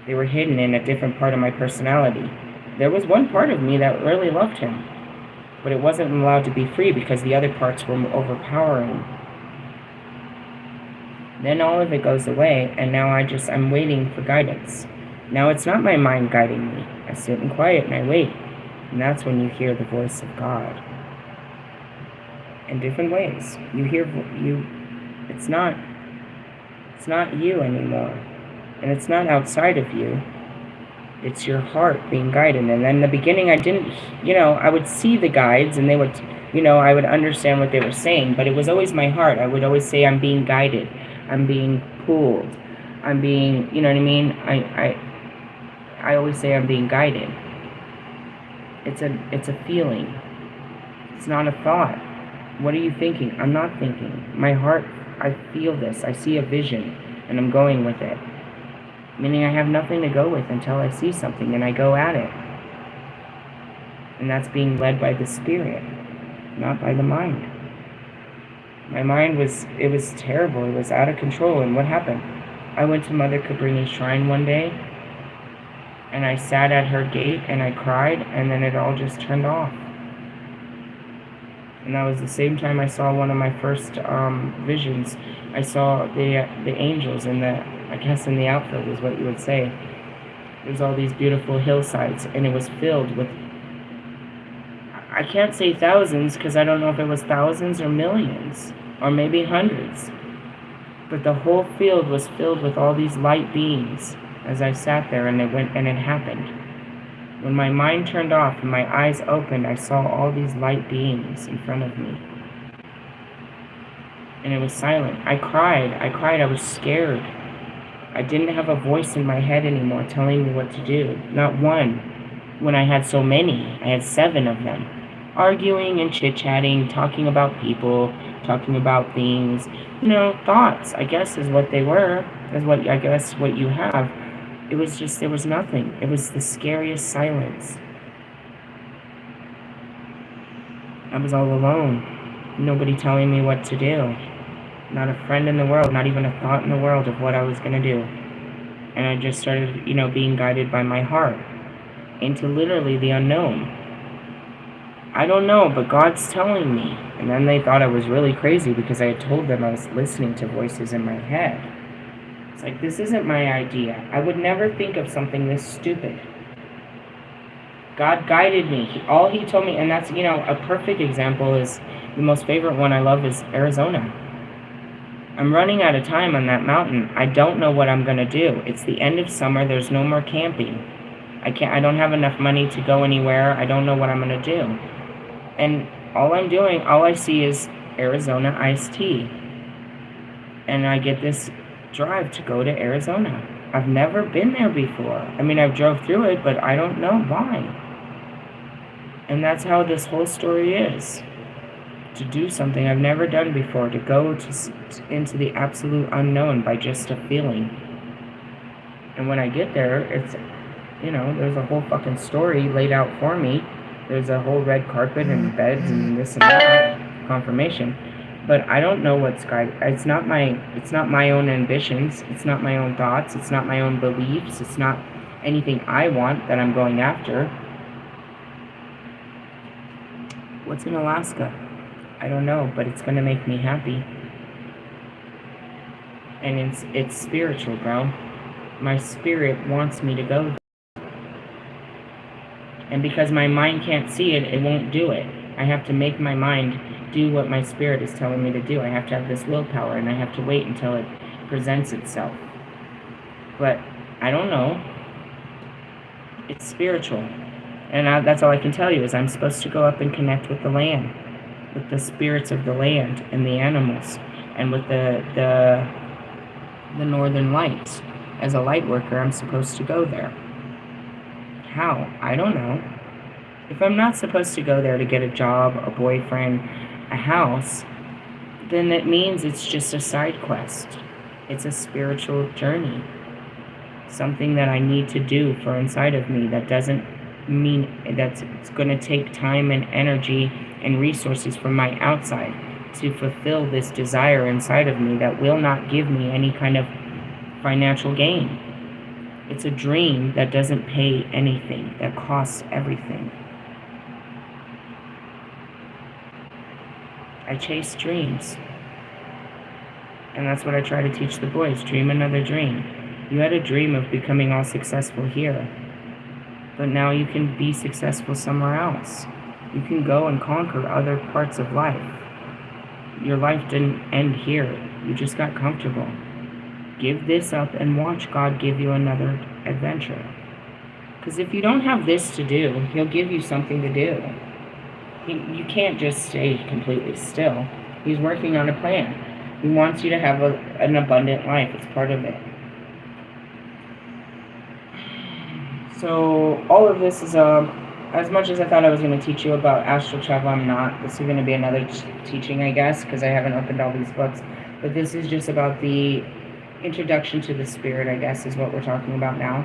They were hidden in a different part of my personality. There was one part of me that really loved him, but it wasn't allowed to be free because the other parts were overpowering. Then all of it goes away, and now I'm waiting for guidance. Now it's not my mind guiding me. I sit in quiet and I wait. And that's when you hear the voice of God. In different ways. It's not you anymore. And it's not outside of you. It's your heart being guided. And then in the beginning I didn't, I would see the guides and they would, I would understand what they were saying, but it was always my heart. I would always say, I'm being guided. I'm being pulled. I'm being, you know what I mean? I always say I'm being guided. It's a feeling. It's not a thought. What are you thinking? I'm not thinking. My heart, I feel this. I see a vision, and I'm going with it. Meaning I have nothing to go with until I see something, and I go at it. And that's being led by the Spirit, not by the mind. My mind was terrible. It was out of control. And what happened? I went to Mother Cabrini's shrine one day, and I sat at her gate, and I cried, and then it all just turned off. And that was the same time I saw one of my first visions. I saw the angels in the outfield is what you would say. There's all these beautiful hillsides, and it was filled with, I can't say thousands because I don't know if it was thousands or millions or maybe hundreds. But the whole field was filled with all these light beings as I sat there, and it happened. When my mind turned off and my eyes opened, I saw all these light beings in front of me. And it was silent. I cried. I was scared. I didn't have a voice in my head anymore telling me what to do. Not one. When I had so many. I had 7 of them. Arguing and chit-chatting, talking about people, talking about things. Thoughts, I guess, is what they were. Is what you have. It was just, there was nothing. It was the scariest silence. I was all alone. Nobody telling me what to do. Not a friend in the world, not even a thought in the world of what I was going to do. And I just started, being guided by my heart into literally the unknown. I don't know, but God's telling me. And then they thought I was really crazy because I had told them I was listening to voices in my head. It's like, this isn't my idea. I would never think of something this stupid. God guided me. All he told me, and that's, a perfect example is, the most favorite one I love is Arizona. I'm running out of time on that mountain. I don't know what I'm going to do. It's the end of summer. There's no more camping. I don't have enough money to go anywhere. I don't know what I'm going to do. And all I see is Arizona iced tea. And I get this drive to go to Arizona. I've never been there before. I mean, I've drove through it, but I don't know why. And that's how this whole story is. To do something I've never done before, to go into the absolute unknown by just a feeling. And when I get there, it's, there's a whole fucking story laid out for me. There's a whole red carpet and beds and this and that, confirmation. But I don't know what's guided. It's not my own ambitions. It's not my own thoughts. It's not my own beliefs. It's not anything I want that I'm going after. What's in Alaska? I don't know, but it's going to make me happy. And it's spiritual, bro. My spirit wants me to go there. And because my mind can't see it, it won't do it. I have to make my mind do what my spirit is telling me to do. I have to have this willpower, and I have to wait until it presents itself. But I don't know. It's spiritual. And that's all I can tell you is I'm supposed to go up and connect with the land, with the spirits of the land and the animals, and with the northern lights. As a light worker, I'm supposed to go there. How? I don't know. If I'm not supposed to go there to get a job, a boyfriend, a house, then it means it's just a side quest. It's a spiritual journey. Something that I need to do for inside of me that doesn't mean that it's going to take time and energy and resources from my outside to fulfill this desire inside of me that will not give me any kind of financial gain. It's a dream that doesn't pay anything, that costs everything. I chase dreams. And that's what I try to teach the boys. Dream another dream. You had a dream of becoming all successful here, but now you can be successful somewhere else. You can go and conquer other parts of life. Your life didn't end here. You just got comfortable. Give this up and watch God give you another adventure. Because if you don't have this to do, He'll give you something to do. You can't just stay completely still. He's working on a plan. He wants you to have an abundant life. It's part of it. So all of this is, as much as I thought I was going to teach you about astral travel, I'm not. This is going to be another teaching, I guess, because I haven't opened all these books. But this is just about the introduction to the spirit, I guess, is what we're talking about now.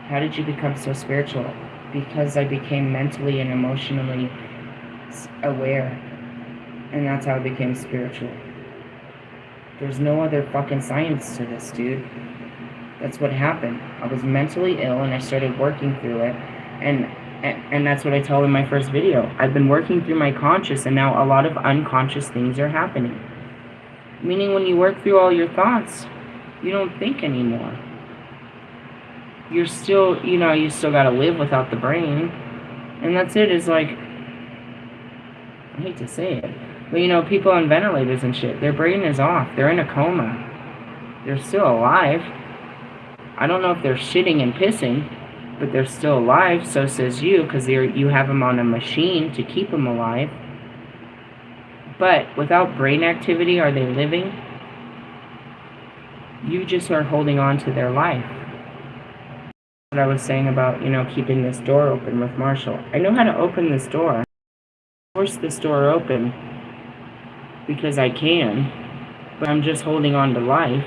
How did you become so spiritual? Because I became mentally and emotionally aware. And that's how I became spiritual. There's no other fucking science to this, dude. That's what happened. I was mentally ill and I started working through it. And that's what I told in my first video. I've been working through my conscious, and now a lot of unconscious things are happening. Meaning when you work through all your thoughts, you don't think anymore. You're still, you still gotta live without the brain. And that's it, is like, I hate to say it, but people on ventilators and shit, their brain is off. They're in a coma. They're still alive. I don't know if they're shitting and pissing, but they're still alive, so says you, because you have them on a machine to keep them alive. But without brain activity, are they living? You just are holding on to their life. What I was saying about, keeping this door open with Marshall. I know how to open this door. Force this door open because I can, but I'm just holding on to life.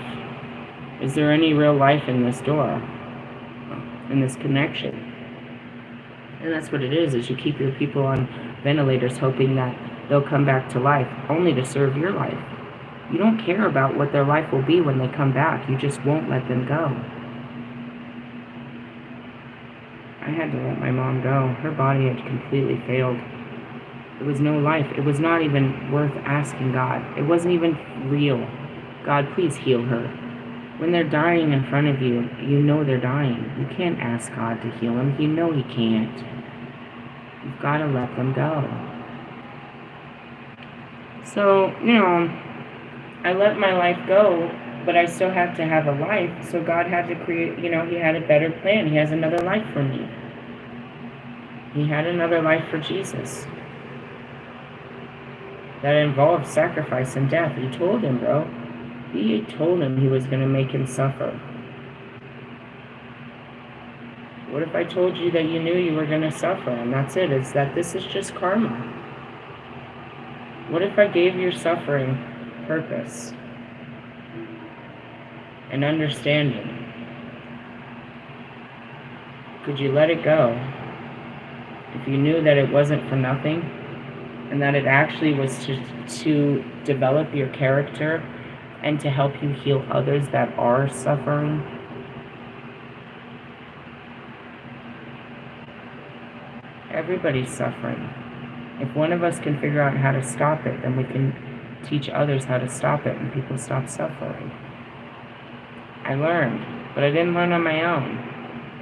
Is there any real life in this door? In this connection? And that's what it is you keep your people on ventilators hoping that they'll come back to life, only to serve your life. You don't care about what their life will be when they come back. You just won't let them go. I had to let my mom go. Her body had completely failed. It was no life. It was not even worth asking God. It wasn't even real. God, please heal her. When they're dying in front of you, you know they're dying. You can't ask God to heal them. You know He can't. You've got to let them go. So, I let my life go, but I still have to have a life. So God had to create, He had a better plan. He has another life for me. He had another life for Jesus. That involved sacrifice and death. He told him, bro. He told him He was going to make him suffer. What if I told you that you knew you were going to suffer, and that's it? It's that this is just karma. What if I gave your suffering purpose and understanding? Could you let it go if you knew that it wasn't for nothing, and that it actually was to develop your character and to help you heal others that are suffering? Everybody's suffering. If one of us can figure out how to stop it, then we can teach others how to stop it, and people stop suffering. I learned, but I didn't learn on my own.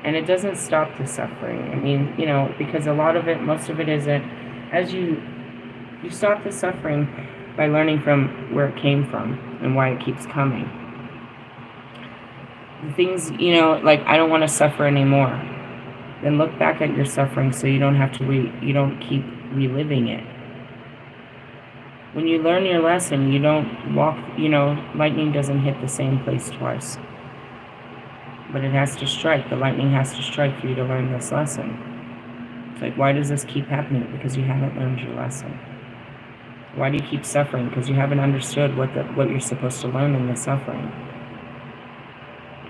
And it doesn't stop the suffering. I mean, because a lot of it, most of it isn't As you stop the suffering by learning from where it came from and why it keeps coming. The things, like, I don't want to suffer anymore. Then look back at your suffering so you don't have to you don't keep reliving it. When you learn your lesson, you don't walk, lightning doesn't hit the same place twice. But it has to strike. The lightning has to strike for you to learn this lesson. It's like, why does this keep happening? Because you haven't learned your lesson. Why do you keep suffering? Because you haven't understood what you're supposed to learn in the suffering.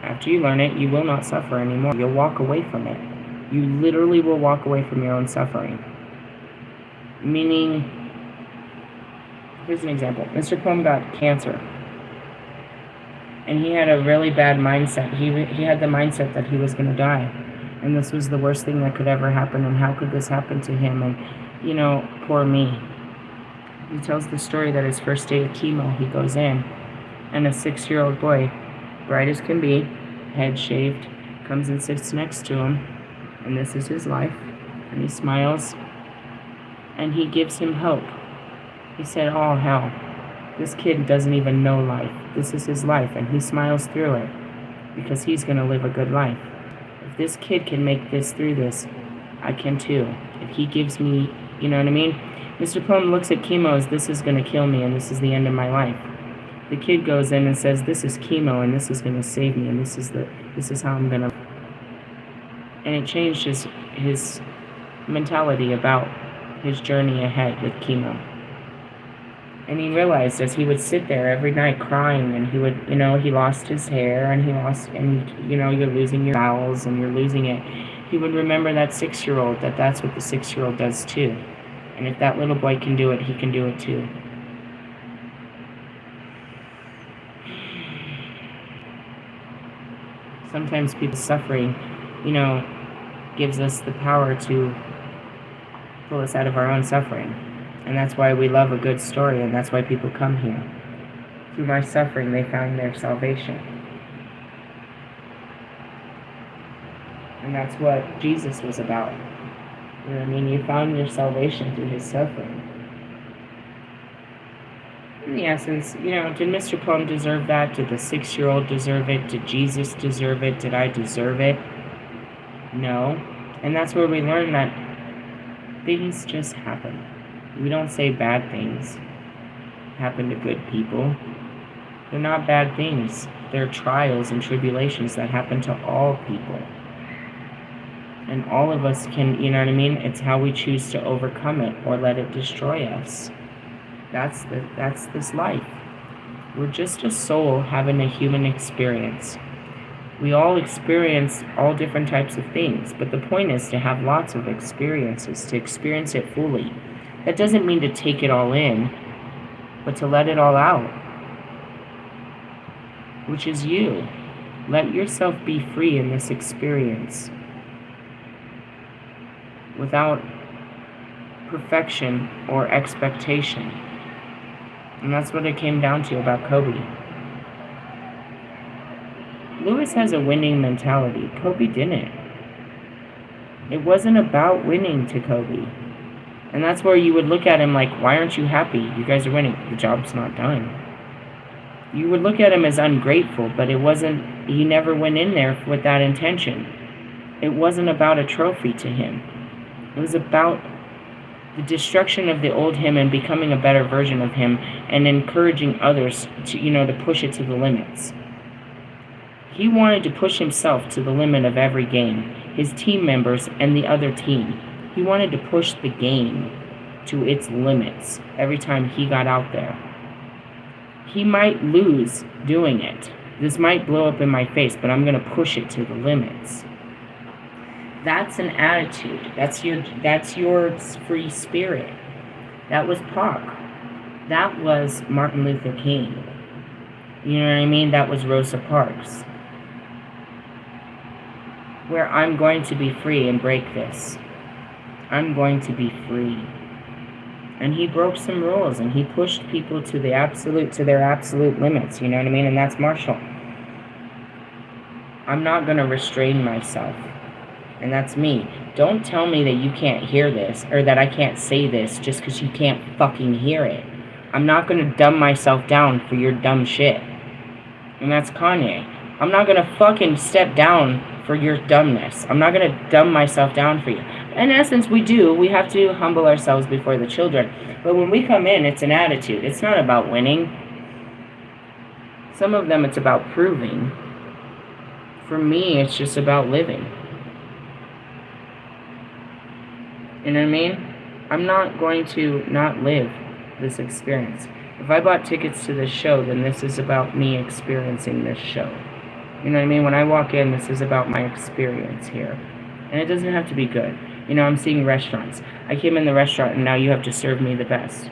After you learn it, you will not suffer anymore. You'll walk away from it. You literally will walk away from your own suffering. Meaning, here's an example. Mr. Plum got cancer. And he had a really bad mindset. He had the mindset that he was going to die. And this was the worst thing that could ever happen. And how could this happen to him? And, poor me. He tells the story that his first day of chemo, he goes in. And a 6-year-old boy, bright as can be, head shaved, comes and sits next to him. And this is his life. And he smiles. And he gives him hope. He said, oh, hell. This kid doesn't even know life. This is his life, and he smiles through it because he's going to live a good life. If this kid can make this through this, I can too. If he gives me, you know what I mean? Mr. Plum looks at chemo as this is going to kill me and this is the end of my life. The kid goes in and says, this is chemo and this is going to save me and this is how I'm going to. And it changed his mentality about his journey ahead with chemo. And he realized as he would sit there every night crying and he would, he lost his hair and you're losing your bowels and you're losing it. He would remember that 6-year-old, that's what the 6-year-old does too. And if that little boy can do it, he can do it too. Sometimes people's suffering, gives us the power to pull us out of our own suffering. And that's why we love a good story, and that's why people come here. Through my suffering, they found their salvation. And that's what Jesus was about. You know what I mean? You found your salvation through his suffering. In the essence, did Mr. Plum deserve that? Did the 6-year-old deserve it? Did Jesus deserve it? Did I deserve it? No. And that's where we learn that things just happen. We don't say bad things happen to good people. They're not bad things. They're trials and tribulations that happen to all people. And all of us can, it's how we choose to overcome it or let it destroy us. That's this life. We're just a soul having a human experience. We all experience all different types of things, but the point is to have lots of experiences, to experience it fully. That doesn't mean to take it all in, but to let it all out, which is you. Let yourself be free in this experience without perfection or expectation. And that's what it came down to about Kobe. Lewis has a winning mentality. Kobe didn't. It wasn't about winning to Kobe. And that's where you would look at him like, why aren't you happy? You guys are winning. The job's not done. You would look at him as ungrateful, but he never went in there with that intention. It wasn't about a trophy to him. It was about the destruction of the old him and becoming a better version of him and encouraging others to push it to the limits. He wanted to push himself to the limit of every game, his team members and the other team. He wanted to push the game to its limits every time he got out there. He might lose doing it. This might blow up in my face, but I'm going to push it to the limits. That's an attitude. That's your free spirit. That was Pac. That was Martin Luther King. You know what I mean? That was Rosa Parks. Where I'm going to be free and break this. I'm going to be free. And he broke some rules and he pushed people to their absolute limits, you know what I mean? And that's Marshall. I'm not going to restrain myself. And that's me. Don't tell me that you can't hear this, or that I can't say this just because you can't fucking hear it. I'm not going to dumb myself down for your dumb shit. And that's Kanye. I'm not going to fucking step down for your dumbness. I'm not going to dumb myself down for you. In essence, we do. We have to humble ourselves before the children. But when we come in, it's an attitude. It's not about winning. Some of them, it's about proving. For me, it's just about living. You know what I mean? I'm not going to not live this experience. If I bought tickets to this show, then this is about me experiencing this show. You know what I mean? When I walk in, this is about my experience here. And it doesn't have to be good. You know, I'm seeing restaurants. I came in the restaurant and now you have to serve me the best.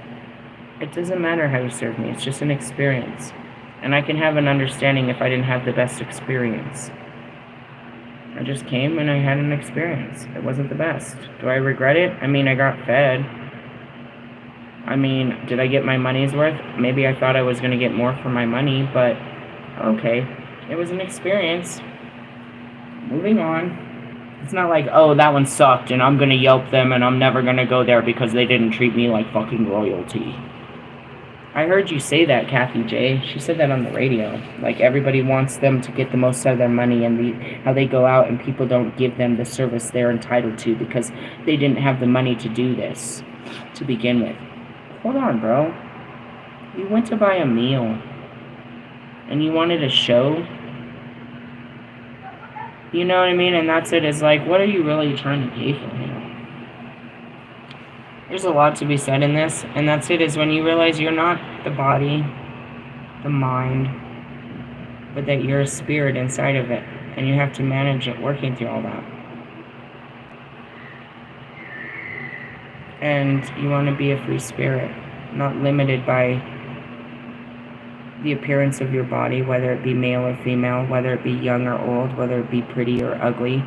It doesn't matter how you serve me. It's just an experience. And I can have an understanding if I didn't have the best experience. I just came and I had an experience. It wasn't the best. Do I regret it? I mean, I got fed. I mean, did I get my money's worth? Maybe I thought I was going to get more for my money, but okay. It was an experience. Moving on. It's not like, oh, that one sucked and I'm going to Yelp them and I'm never going to go there because they didn't treat me like fucking royalty. I heard you say that, Kathy J. She said that on the radio. Like, everybody wants them to get the most out of their money, and how they go out and people don't give them the service they're entitled to because they didn't have the money to do this to begin with. Hold on, bro. You went to buy a meal, and you wanted a show? You know what I mean? And that's it. It's like, what are you really trying to pay for here? There's a lot to be said in this, and that's it, is when you realize you're not the body, the mind, but that you're a spirit inside of it, and you have to manage it, working through all that. And you want to be a free spirit, not limited by the appearance of your body, whether it be male or female, whether it be young or old, whether it be pretty or ugly.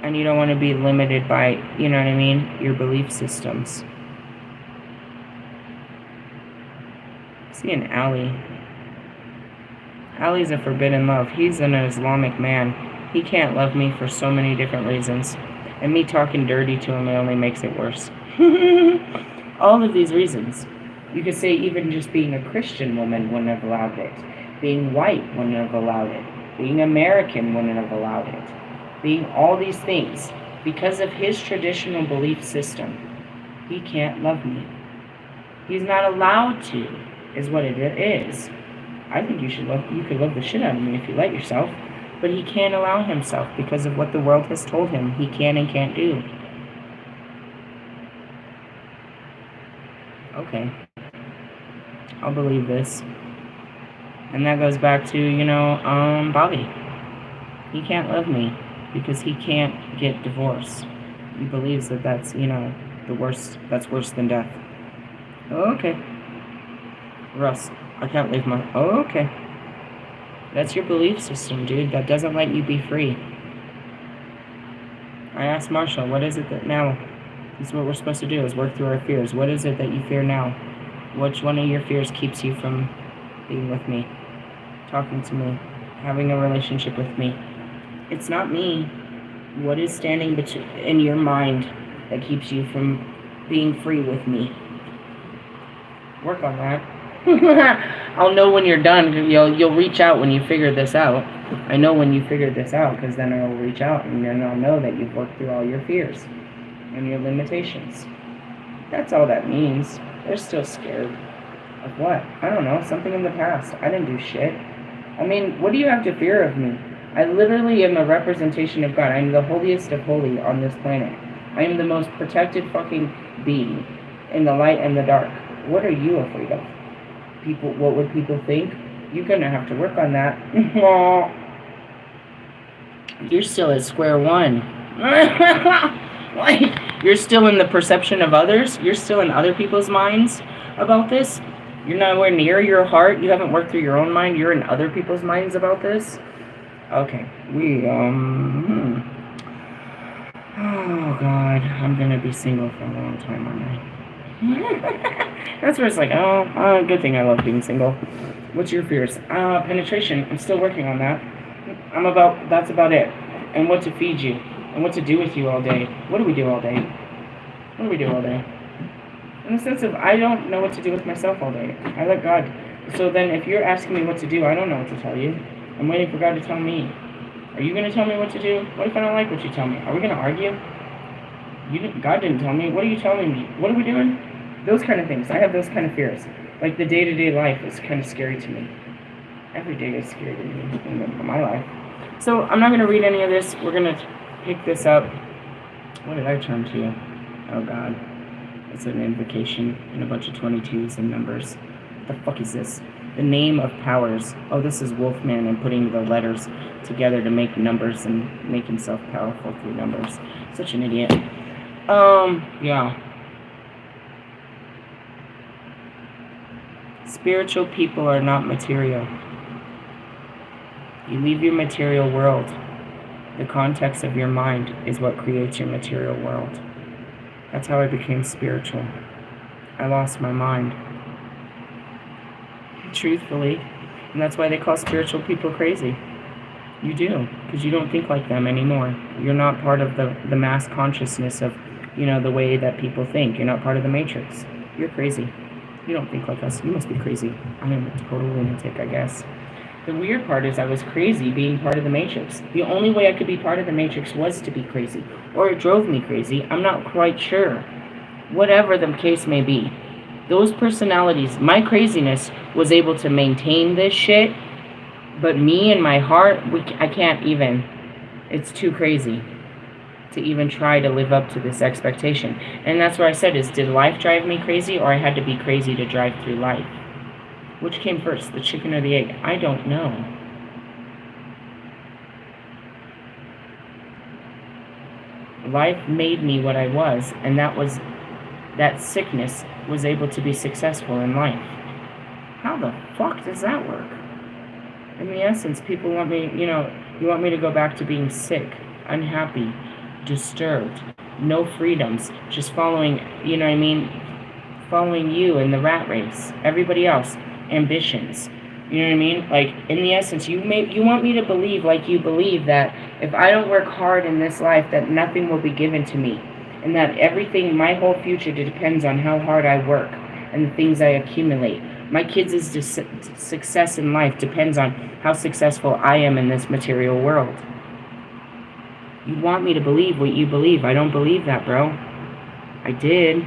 And you don't want to be limited by, you know what I mean, your belief systems. See an Ali. Ali's a forbidden love. He's an Islamic man. He can't love me for so many different reasons. And me talking dirty to him, it only makes it worse. All of these reasons. You could say even just being a Christian woman wouldn't have allowed it. Being white wouldn't have allowed it. Being American wouldn't have allowed it. Being all these things. Because of his traditional belief system, he can't love me. He's not allowed to, is what it is. I think you could love the shit out of me if you let yourself. But he can't allow himself because of what the world has told him he can and can't do. Okay. I'll believe this. And that goes back to, Bobby. He can't love me because he can't get divorced. He believes that that's, the worst, that's worse than death. Okay. Russ, I can't leave my... Okay. That's your belief system, dude. That doesn't let you be free. I asked Marshall, what is it that now? This is what we're supposed to do, is work through our fears. What is it that you fear now? Which one of your fears keeps you from being with me? Talking to me? Having a relationship with me? It's not me. What is standing in your mind that keeps you from being free with me? Work on that. I'll know when you're done. You'll reach out when you figure this out. I know when you figure this out, because then I'll reach out and then I'll know that you've worked through all your fears and your limitations. That's all that means. They're still scared. Of what? I don't know. Something in the past. I didn't do shit. I mean, what do you have to fear of me? I literally am a representation of God. I am the holiest of holy on this planet. I am the most protected fucking being in the light and the dark. What are you afraid of? People, what would people think? You're gonna have to work on that. You're still at square one. Like, you're still in the perception of others. You're still in other people's minds about this. You're nowhere near your heart. You haven't worked through your own mind. You're in other people's minds about this. Okay, Oh God, I'm gonna be single for a long time, aren't I? That's where it's like, good thing I love being single. What's your fears? Penetration. I'm still working on that. That's about it. and what to feed you, and what to do with you all day. What do we do all day? What do we do all day? In the sense of, I don't know what to do with myself all day. I let God. So then if you're asking me what to do, I don't know what to tell you. I'm waiting for God to tell me. Are you going to tell me what to do? What if I don't like what you tell me? Are we going to argue? God didn't tell me. What are you telling me? What are we doing? Those kind of things. I have those kind of fears. Like the day-to-day life is kind of scary to me. Every day is scary to me in my life. So I'm not going to read any of this. We're going to pick this up. What did I turn to? Oh, God. It's an invocation and a bunch of 22s and numbers. What the fuck is this? The name of powers. Oh, this is Wolfman and putting the letters together to make numbers and make himself powerful through numbers. Such an idiot. Yeah. Spiritual people are not material. You leave your material world. The context of your mind is what creates your material world. That's how I became spiritual. I lost my mind. Truthfully. And that's why they call spiritual people crazy. You do. Because you don't think like them anymore. You're not part of the mass consciousness of, the way that people think. You're not part of the matrix. You're crazy. You don't think like us. You must be crazy. I am a total lunatic, I guess. The weird part is I was crazy being part of the matrix. The only way I could be part of the matrix was to be crazy. Or it drove me crazy. I'm not quite sure. Whatever the case may be. Those personalities, my craziness was able to maintain this shit. But me and my heart, I can't even. It's too crazy to even try to live up to this expectation. And that's what I said is, did life drive me crazy, or I had to be crazy to drive through life? Which came first, the chicken or the egg? I don't know. Life made me what I was, and that sickness was able to be successful in life. How the fuck does that work? In the essence, people want me, you want me to go back to being sick, unhappy, disturbed, no freedoms, just following, following you in the rat race, everybody else, ambitions, like in the essence, you want me to believe like you believe that if I don't work hard in this life that nothing will be given to me, and that everything, my whole future depends on how hard I work and the things I accumulate. My kids' success in life depends on how successful I am in this material world. You want me to believe what you believe. I don't believe that, bro. I did.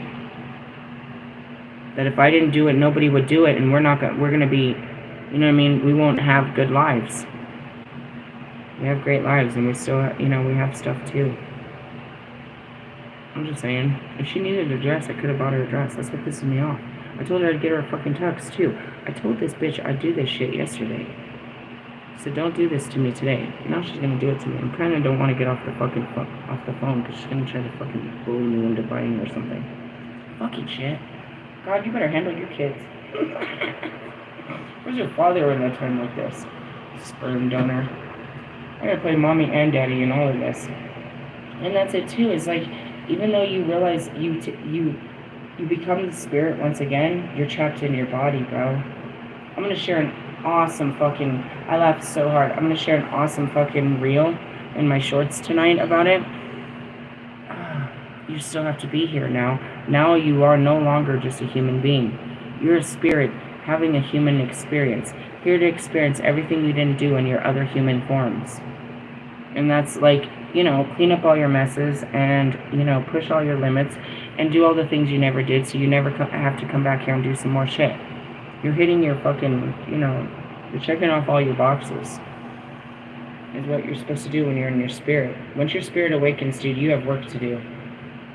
That if I didn't do it, nobody would do it, and we're gonna be, we won't have good lives. We have great lives, and we still, we have stuff too. I'm just saying, if she needed a dress, I could have bought her a dress. That's what pisses me off. I told her I'd get her a fucking tux too. I told this bitch I'd do this shit yesterday. So don't do this to me today. Now she's gonna do it to me. I kinda don't want to get off the phone because she's gonna try to fucking bully me into buying or something. Fucking shit. God, you better handle your kids. Where's your father in a time like this? Sperm donor. I gotta play mommy and daddy in all of this. And that's it too. It's like, even though you realize you become the spirit once again, you're trapped in your body, bro. I'm gonna share an awesome fucking, I laughed so hard. I'm gonna share an awesome fucking reel in my shorts tonight about it. You still have to be here now. Now you are no longer just a human being. You're a spirit having a human experience. Here to experience everything you didn't do in your other human forms. And that's like, clean up all your messes and, push all your limits and do all the things you never did so you never have to come back here and do some more shit. You're hitting your fucking, you're checking off all your boxes. Is what you're supposed to do when you're in your spirit. Once your spirit awakens, dude, you have work to do.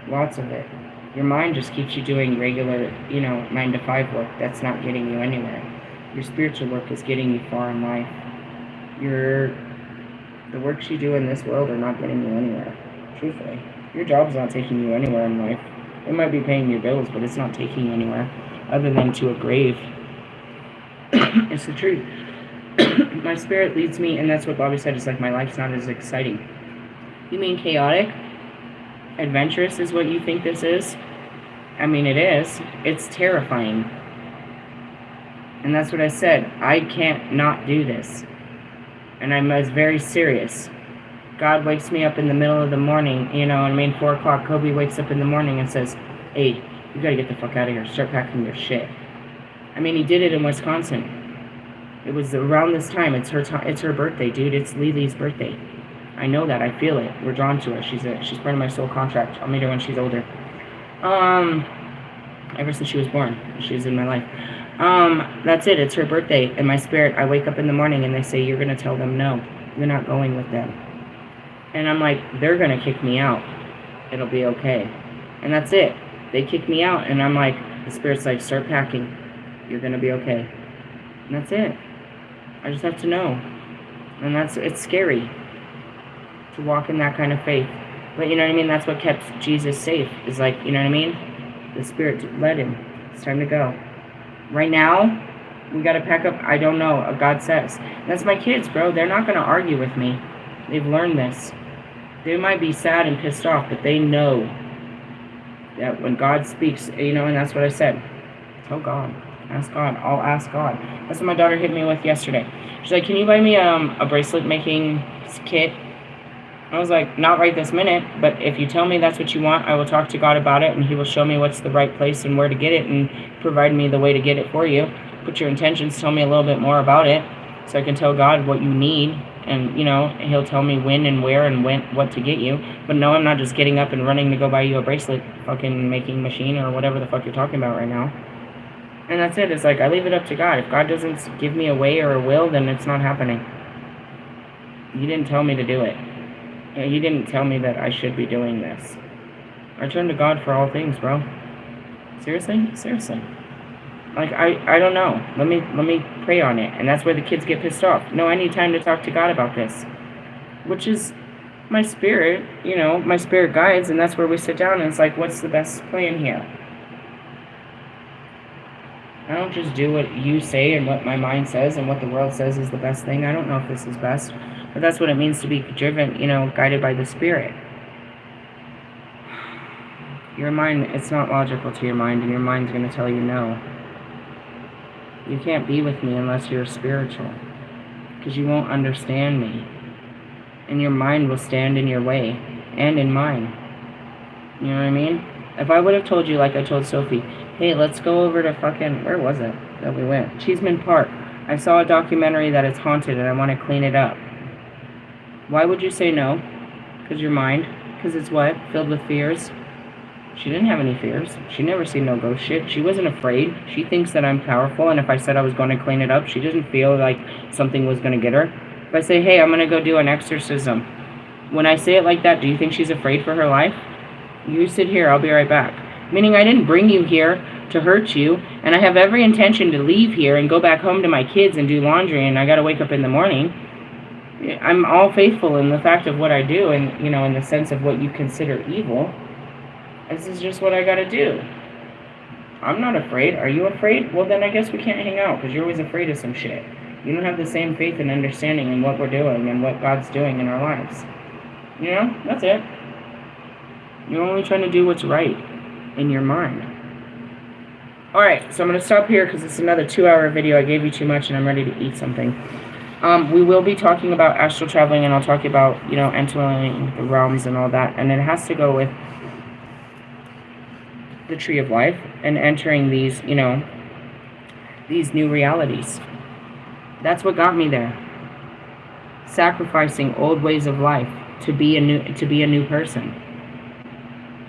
Lots of it. Your mind just keeps you doing regular, 9 to 5 work. That's not getting you anywhere. Your spiritual work is getting you far in life. The works you do in this world are not getting you anywhere. Truthfully. Your job's not taking you anywhere in life. It might be paying your bills, but it's not taking you anywhere other than to a grave. It's the truth. My spirit leads me, and that's what Bobby said. It's like my life's not as exciting. You mean chaotic? Adventurous is what you think this is? I mean, it is. It's terrifying. And that's what I said. I can't not do this. And I was very serious. God wakes me up in the middle of the morning, 4 o'clock, Kobe wakes up in the morning and says, hey, you gotta get the fuck out of here, start packing your shit. He did it in Wisconsin. It was around this time. It's her birthday, dude. It's Lili's birthday. I know that. I feel it. We're drawn to her. She's part of my soul contract. I'll meet her when she's older. Ever since she was born, she's in my life. That's it. It's her birthday. In my spirit, I wake up in the morning and they say, you're gonna tell them no. You're not going with them. And I'm like, they're gonna kick me out. It'll be okay. And that's it. They kick me out, and I'm like, the spirit's like, start packing. You're gonna be okay. And that's it. I just have to know. And it's scary to walk in that kind of faith. But you know what I mean? That's what kept Jesus safe. Is like, you know what I mean? The Spirit led him. It's time to go. Right now, we gotta pack up. I don't know. God says. That's my kids, bro. They're not gonna argue with me. They've learned this. They might be sad and pissed off, but they know that when God speaks, and that's what I said. Tell God. Ask God. I'll ask God. That's what my daughter hit me with yesterday. She's like, can you buy me a bracelet making kit? I was like, not right this minute, but if you tell me that's what you want, I will talk to God about it, and he will show me what's the right place and where to get it and provide me the way to get it for you. Put your intentions, tell me a little bit more about it so I can tell God what you need, and, he'll tell me when and where and what to get you. But no, I'm not just getting up and running to go buy you a bracelet fucking making machine or whatever the fuck you're talking about right now. And that's it. It's like, I leave it up to God. If God doesn't give me a way or a will, then it's not happening. You didn't tell me to do it. You didn't tell me that I should be doing this. I turn to God for all things, bro. Seriously? Seriously. Like, I don't know. Let me pray on it. And that's where the kids get pissed off. No, I need time to talk to God about this. Which is my spirit, my spirit guides, and that's where we sit down and it's like, what's the best plan here? I don't just do what you say and what my mind says and what the world says is the best thing. I don't know if this is best, but that's what it means to be driven, guided by the Spirit. Your mind, it's not logical to your mind, and your mind's going to tell you no. You can't be with me unless you're spiritual, because you won't understand me, and your mind will stand in your way and in mine. You know what I mean? If I would have told you, like I told Sophie, hey, let's go over to fucking, where was it that we went? Cheeseman Park. I saw a documentary that it's haunted and I want to clean it up. Why would you say no? Because your mind. Because it's what? Filled with fears. She didn't have any fears. She never seen no ghost shit. She wasn't afraid. She thinks that I'm powerful, and if I said I was going to clean it up, she doesn't feel like something was going to get her. If I say, hey, I'm going to go do an exorcism, when I say it like that, do you think she's afraid for her life? You sit here, I'll be right back. Meaning I didn't bring you here to hurt you, and I have every intention to leave here and go back home to my kids and do laundry, and I gotta wake up in the morning. I'm all faithful in the fact of what I do, and, in the sense of what you consider evil. This is just what I gotta do. I'm not afraid. Are you afraid? Well, then I guess we can't hang out, because you're always afraid of some shit. You don't have the same faith and understanding in what we're doing and what God's doing in our lives. That's it. You're only trying to do what's right in your mind. Alright, so I'm going to stop here because it's another 2-hour video. I gave you too much and I'm ready to eat something. We will be talking about astral traveling, and I'll talk about, entering the realms and all that. And it has to go with the tree of life and entering these, these new realities. That's what got me there. Sacrificing old ways of life to be a new person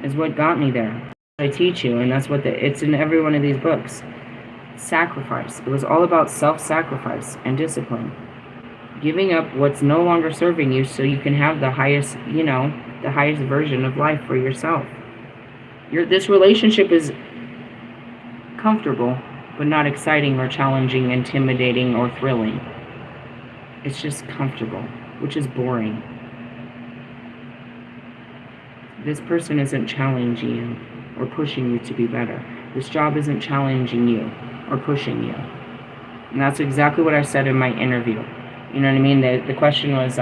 is what got me there. I teach you, and that's what it's in every one of these books. Sacrifice. It was all about self-sacrifice and discipline. Giving up what's no longer serving you so you can have the highest, the highest version of life for yourself. This relationship is comfortable, but not exciting or challenging, intimidating, or thrilling. It's just comfortable, which is boring. This person isn't challenging you or pushing you to be better. This job isn't challenging you or pushing you. And that's exactly what I said in my interview. You know what I mean? The question was,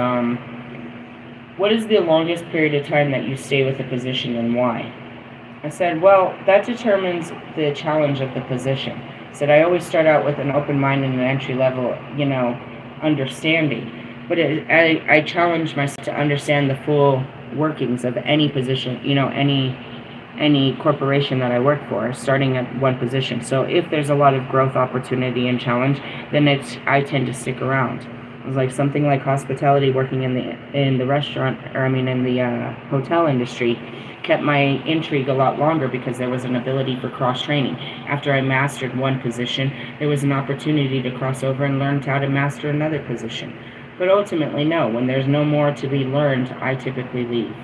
what is the longest period of time that you stay with a position and why? I said, well, that determines the challenge of the position. I said, I always start out with an open mind and an entry level, understanding. But I challenge myself to understand the full workings of any position, any corporation that I work for, starting at one position. So if there's a lot of growth opportunity and challenge, then I tend to stick around. It was like something like hospitality, working in the restaurant, or in the hotel industry, kept my intrigue a lot longer because there was an ability for cross training. After I mastered one position, there was an opportunity to cross over and learn how to master another position. But ultimately, no. When there's no more to be learned, I typically leave.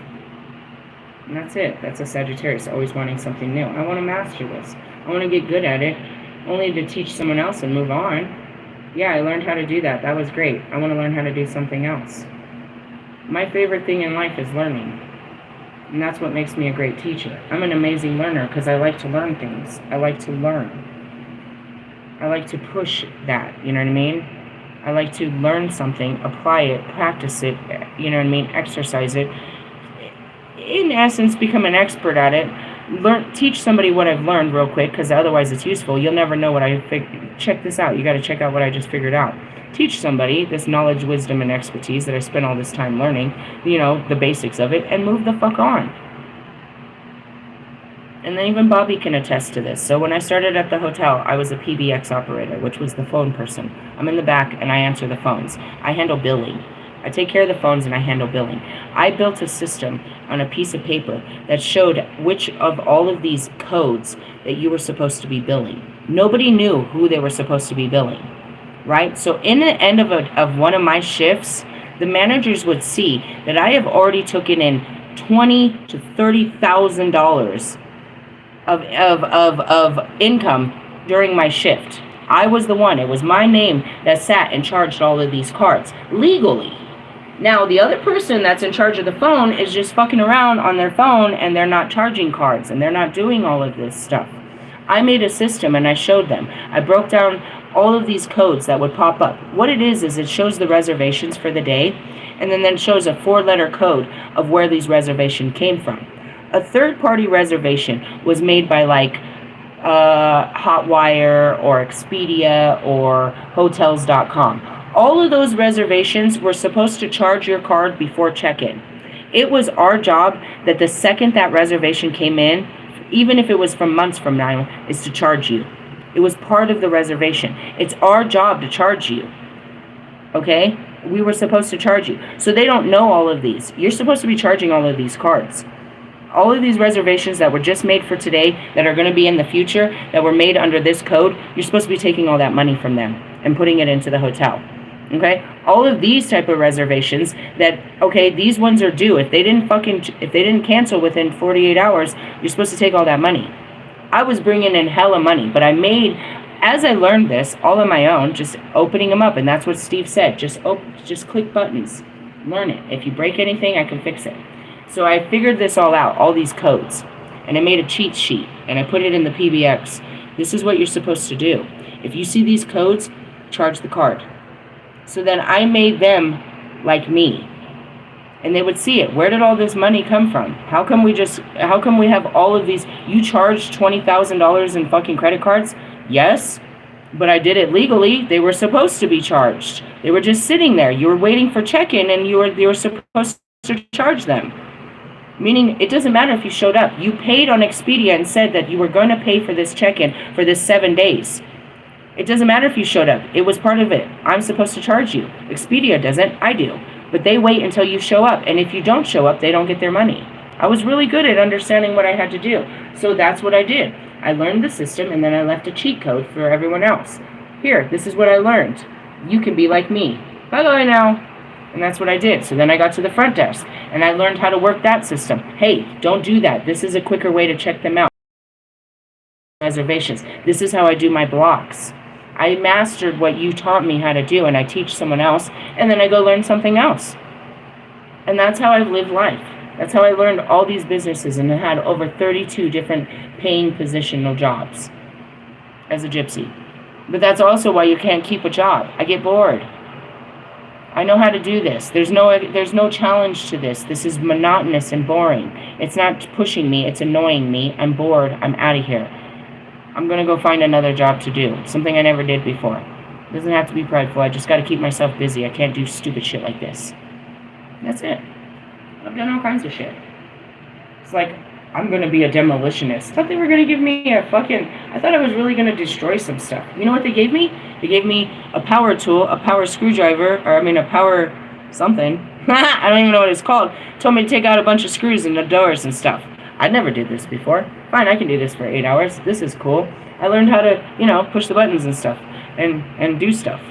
And that's it. That's a Sagittarius, always wanting something new. I want to master this. I want to get good at it, only to teach someone else and move on. Yeah, I learned how to do that. That was great. I want to learn how to do something else. My favorite thing in life is learning. And that's what makes me a great teacher. I'm an amazing learner because I like to learn things. I like to learn. I like to push that, you know what I mean? I like to learn something, apply it, practice it, you know what I mean, exercise it. In essence, become an expert at it. Teach somebody what I've learned real quick, because otherwise it's useful. You'll never know what check this out. You got to check out what I just figured out. Teach somebody this knowledge, wisdom, and expertise that I spent all this time learning, the basics of it, and move the fuck on. And then even Bobby can attest to this. So when I started at the hotel, I was a PBX operator, which was the phone person. I'm in the back and I answer the phones. I handle billing. I take care of the phones and I handle billing. I built a system on a piece of paper that showed which of all of these codes that you were supposed to be billing. Nobody knew who they were supposed to be billing, right? So in the end of one of my shifts, the managers would see that I have already taken in $20,000 to $30,000 of income during my shift. I was the one. It was my name that sat and charged all of these cards legally. Now, the other person that's in charge of the phone is just fucking around on their phone, and they're not charging cards, and they're not doing all of this stuff. I made a system, and I showed them. I broke down all of these codes that would pop up. What it is it shows the reservations for the day, and then it shows a 4-letter code of where these reservations came from. A third-party reservation was made by Hotwire or Expedia or Hotels.com. All of those reservations were supposed to charge your card before check-in. It was our job that the second that reservation came in, even if it was from months from now, is to charge you. It was part of the reservation. It's our job to charge you. Okay? We were supposed to charge you. So they don't know all of these. You're supposed to be charging all of these cards. All of these reservations that were just made for today, that are going to be in the future, that were made under this code, you're supposed to be taking all that money from them and putting it into the hotel. Okay? All of these type of reservations that, okay, these ones are due. If they didn't cancel within 48 hours, you're supposed to take all that money. I was bringing in hella money, but as I learned this all on my own, just opening them up, and that's what Steve said. Just click buttons. Learn it. If you break anything, I can fix it. So I figured this all out, all these codes, and I made a cheat sheet, and I put it in the PBX. This is what you're supposed to do. If you see these codes, charge the card. So then I made them like me, and they would see it. Where did all this money come from? How come we have all of these? You charged $20,000 in fucking credit cards? Yes, but I did it legally. They were supposed to be charged. They were just sitting there. You were waiting for check-in, and you were supposed to charge them. Meaning, it doesn't matter if you showed up. You paid on Expedia and said that you were going to pay for this check-in for this 7 days. It doesn't matter if you showed up. It was part of it. I'm supposed to charge you. Expedia doesn't. I do. But they wait until you show up. And if you don't show up, they don't get their money. I was really good at understanding what I had to do. So that's what I did. I learned the system, and then I left a cheat code for everyone else. Here, this is what I learned. You can be like me. Bye-bye now. And that's what I did. So then I got to the front desk, and I learned how to work that system. Hey, don't do that. This is a quicker way to check them out. Reservations. This is how I do my blocks. I mastered what you taught me how to do, and I teach someone else, and then I go learn something else. And that's how I've lived life. That's how I learned all these businesses, and I had over 32 different paying positional jobs as a gypsy. But that's also why you can't keep a job. I get bored. I know how to do this. There's no challenge to this. This is monotonous and boring. It's not pushing me. It's annoying me. I'm bored. I'm out of here. I'm going to go find another job to do. Something I never did before. It doesn't have to be prideful. I just got to keep myself busy. I can't do stupid shit like this. That's it. I've done all kinds of shit. It's like, I'm going to be a demolitionist. I thought they were going to give me a fucking... I thought I was really going to destroy some stuff. You know what they gave me? They gave me a power tool, a power screwdriver, or I mean a power something. I don't even know what it's called. Told me to take out a bunch of screws in the doors and stuff. I never did this before. Fine, I can do this for 8 hours. This is cool. I learned how to, you know, push the buttons and stuff. And do stuff.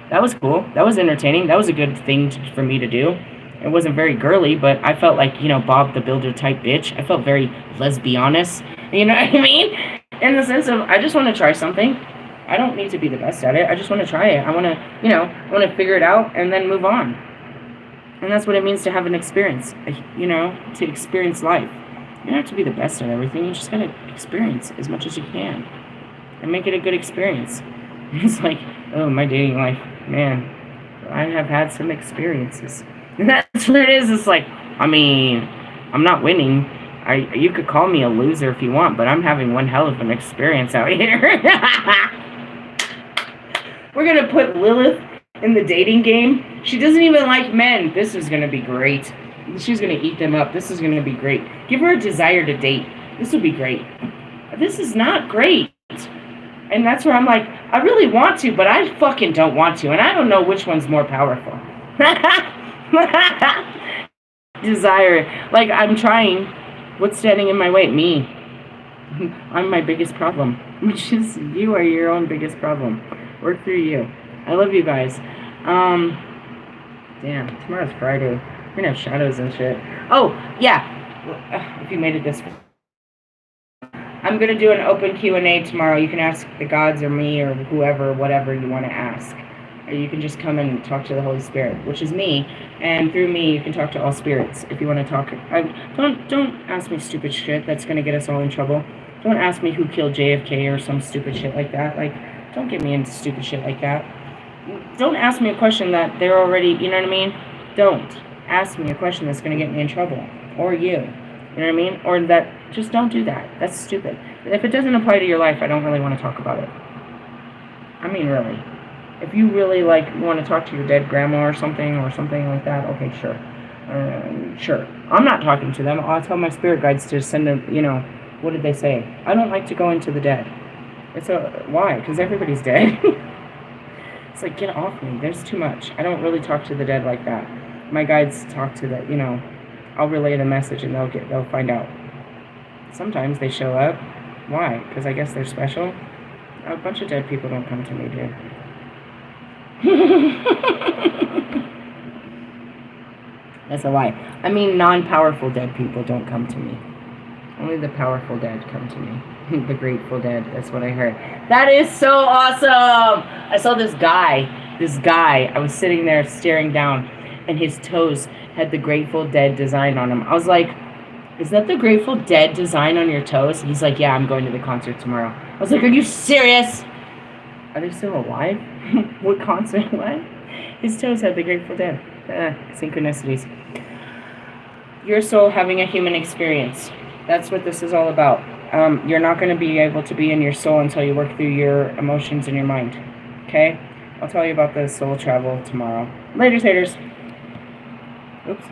That was cool. That was entertaining. That was a good thing for me to do. It wasn't very girly, but I felt like, you know, Bob the Builder type bitch. I felt very lesbianist. You know what I mean? In the sense of, I just want to try something. I don't need to be the best at it. I just want to try it. I want to, you know, I want to figure it out and then move on. And that's what it means to have an experience, you know, to experience life. You don't have to be the best at everything. You just got to experience as much as you can and make it a good experience. It's like, oh, my dating life, man, I have had some experiences. And that's what it is. It's like, I mean, I'm not winning. You could call me a loser if you want, but I'm having one hell of an experience out here. We're going to put Lilith in the dating game. She doesn't even like men. This is going to be great. She's going to eat them up. This is going to be great. Give her a desire to date. This would be great. This is not great. And that's where I'm like, I really want to, but I fucking don't want to. And I don't know which one's more powerful. Desire. Like, I'm trying. What's standing in my way? Me. I'm my biggest problem. Which is, you are your own biggest problem. Work through you. I love you guys. Damn, tomorrow's Friday. We're gonna have shadows and shit. Oh, yeah. If you made it this far. I'm going to do an open Q&A tomorrow. You can ask the gods or me or whoever, whatever you want to ask. Or you can just come and talk to the Holy Spirit, which is me. And through me, you can talk to all spirits if you want to talk. Don't ask me stupid shit that's going to get us all in trouble. Don't ask me who killed JFK or some stupid shit like that. Like, don't get me into stupid shit like that. Don't ask me a question that they're already, you know what I mean? Don't ask me a question that's going to get me in trouble. Or you. You know what I mean? Or that, just don't do that. That's stupid. If it doesn't apply to your life, I don't really want to talk about it. I mean, really. If you really, like, want to talk to your dead grandma or something like that, okay, sure. Sure. I'm not talking to them. I'll tell my spirit guides to send them, you know, what did they say? I don't like to go into the dead. Why? Because everybody's dead. It's like, get off me. There's too much. I don't really talk to the dead like that. My guides talk to the, you know, I'll relay the message and they'll find out. Sometimes they show up. Why? Because I guess they're special. A bunch of dead people don't come to me, dude. That's a lie. I mean, non-powerful dead people don't come to me. Only the powerful dead come to me. The Grateful Dead. That's what I heard. That is so awesome! I saw this guy. I was sitting there staring down, and his toes had the Grateful Dead design on them. I was like, is that the Grateful Dead design on your toes? He's like, yeah, I'm going to the concert tomorrow. I was like, are you serious? Are they still alive? What concert? What? His toes had the Grateful Dead. Synchronicities. Your soul having a human experience. That's what this is all about. You're not going to be able to be in your soul until you work through your emotions and your mind. Okay? I'll tell you about the soul travel tomorrow. Later, haters. Oops.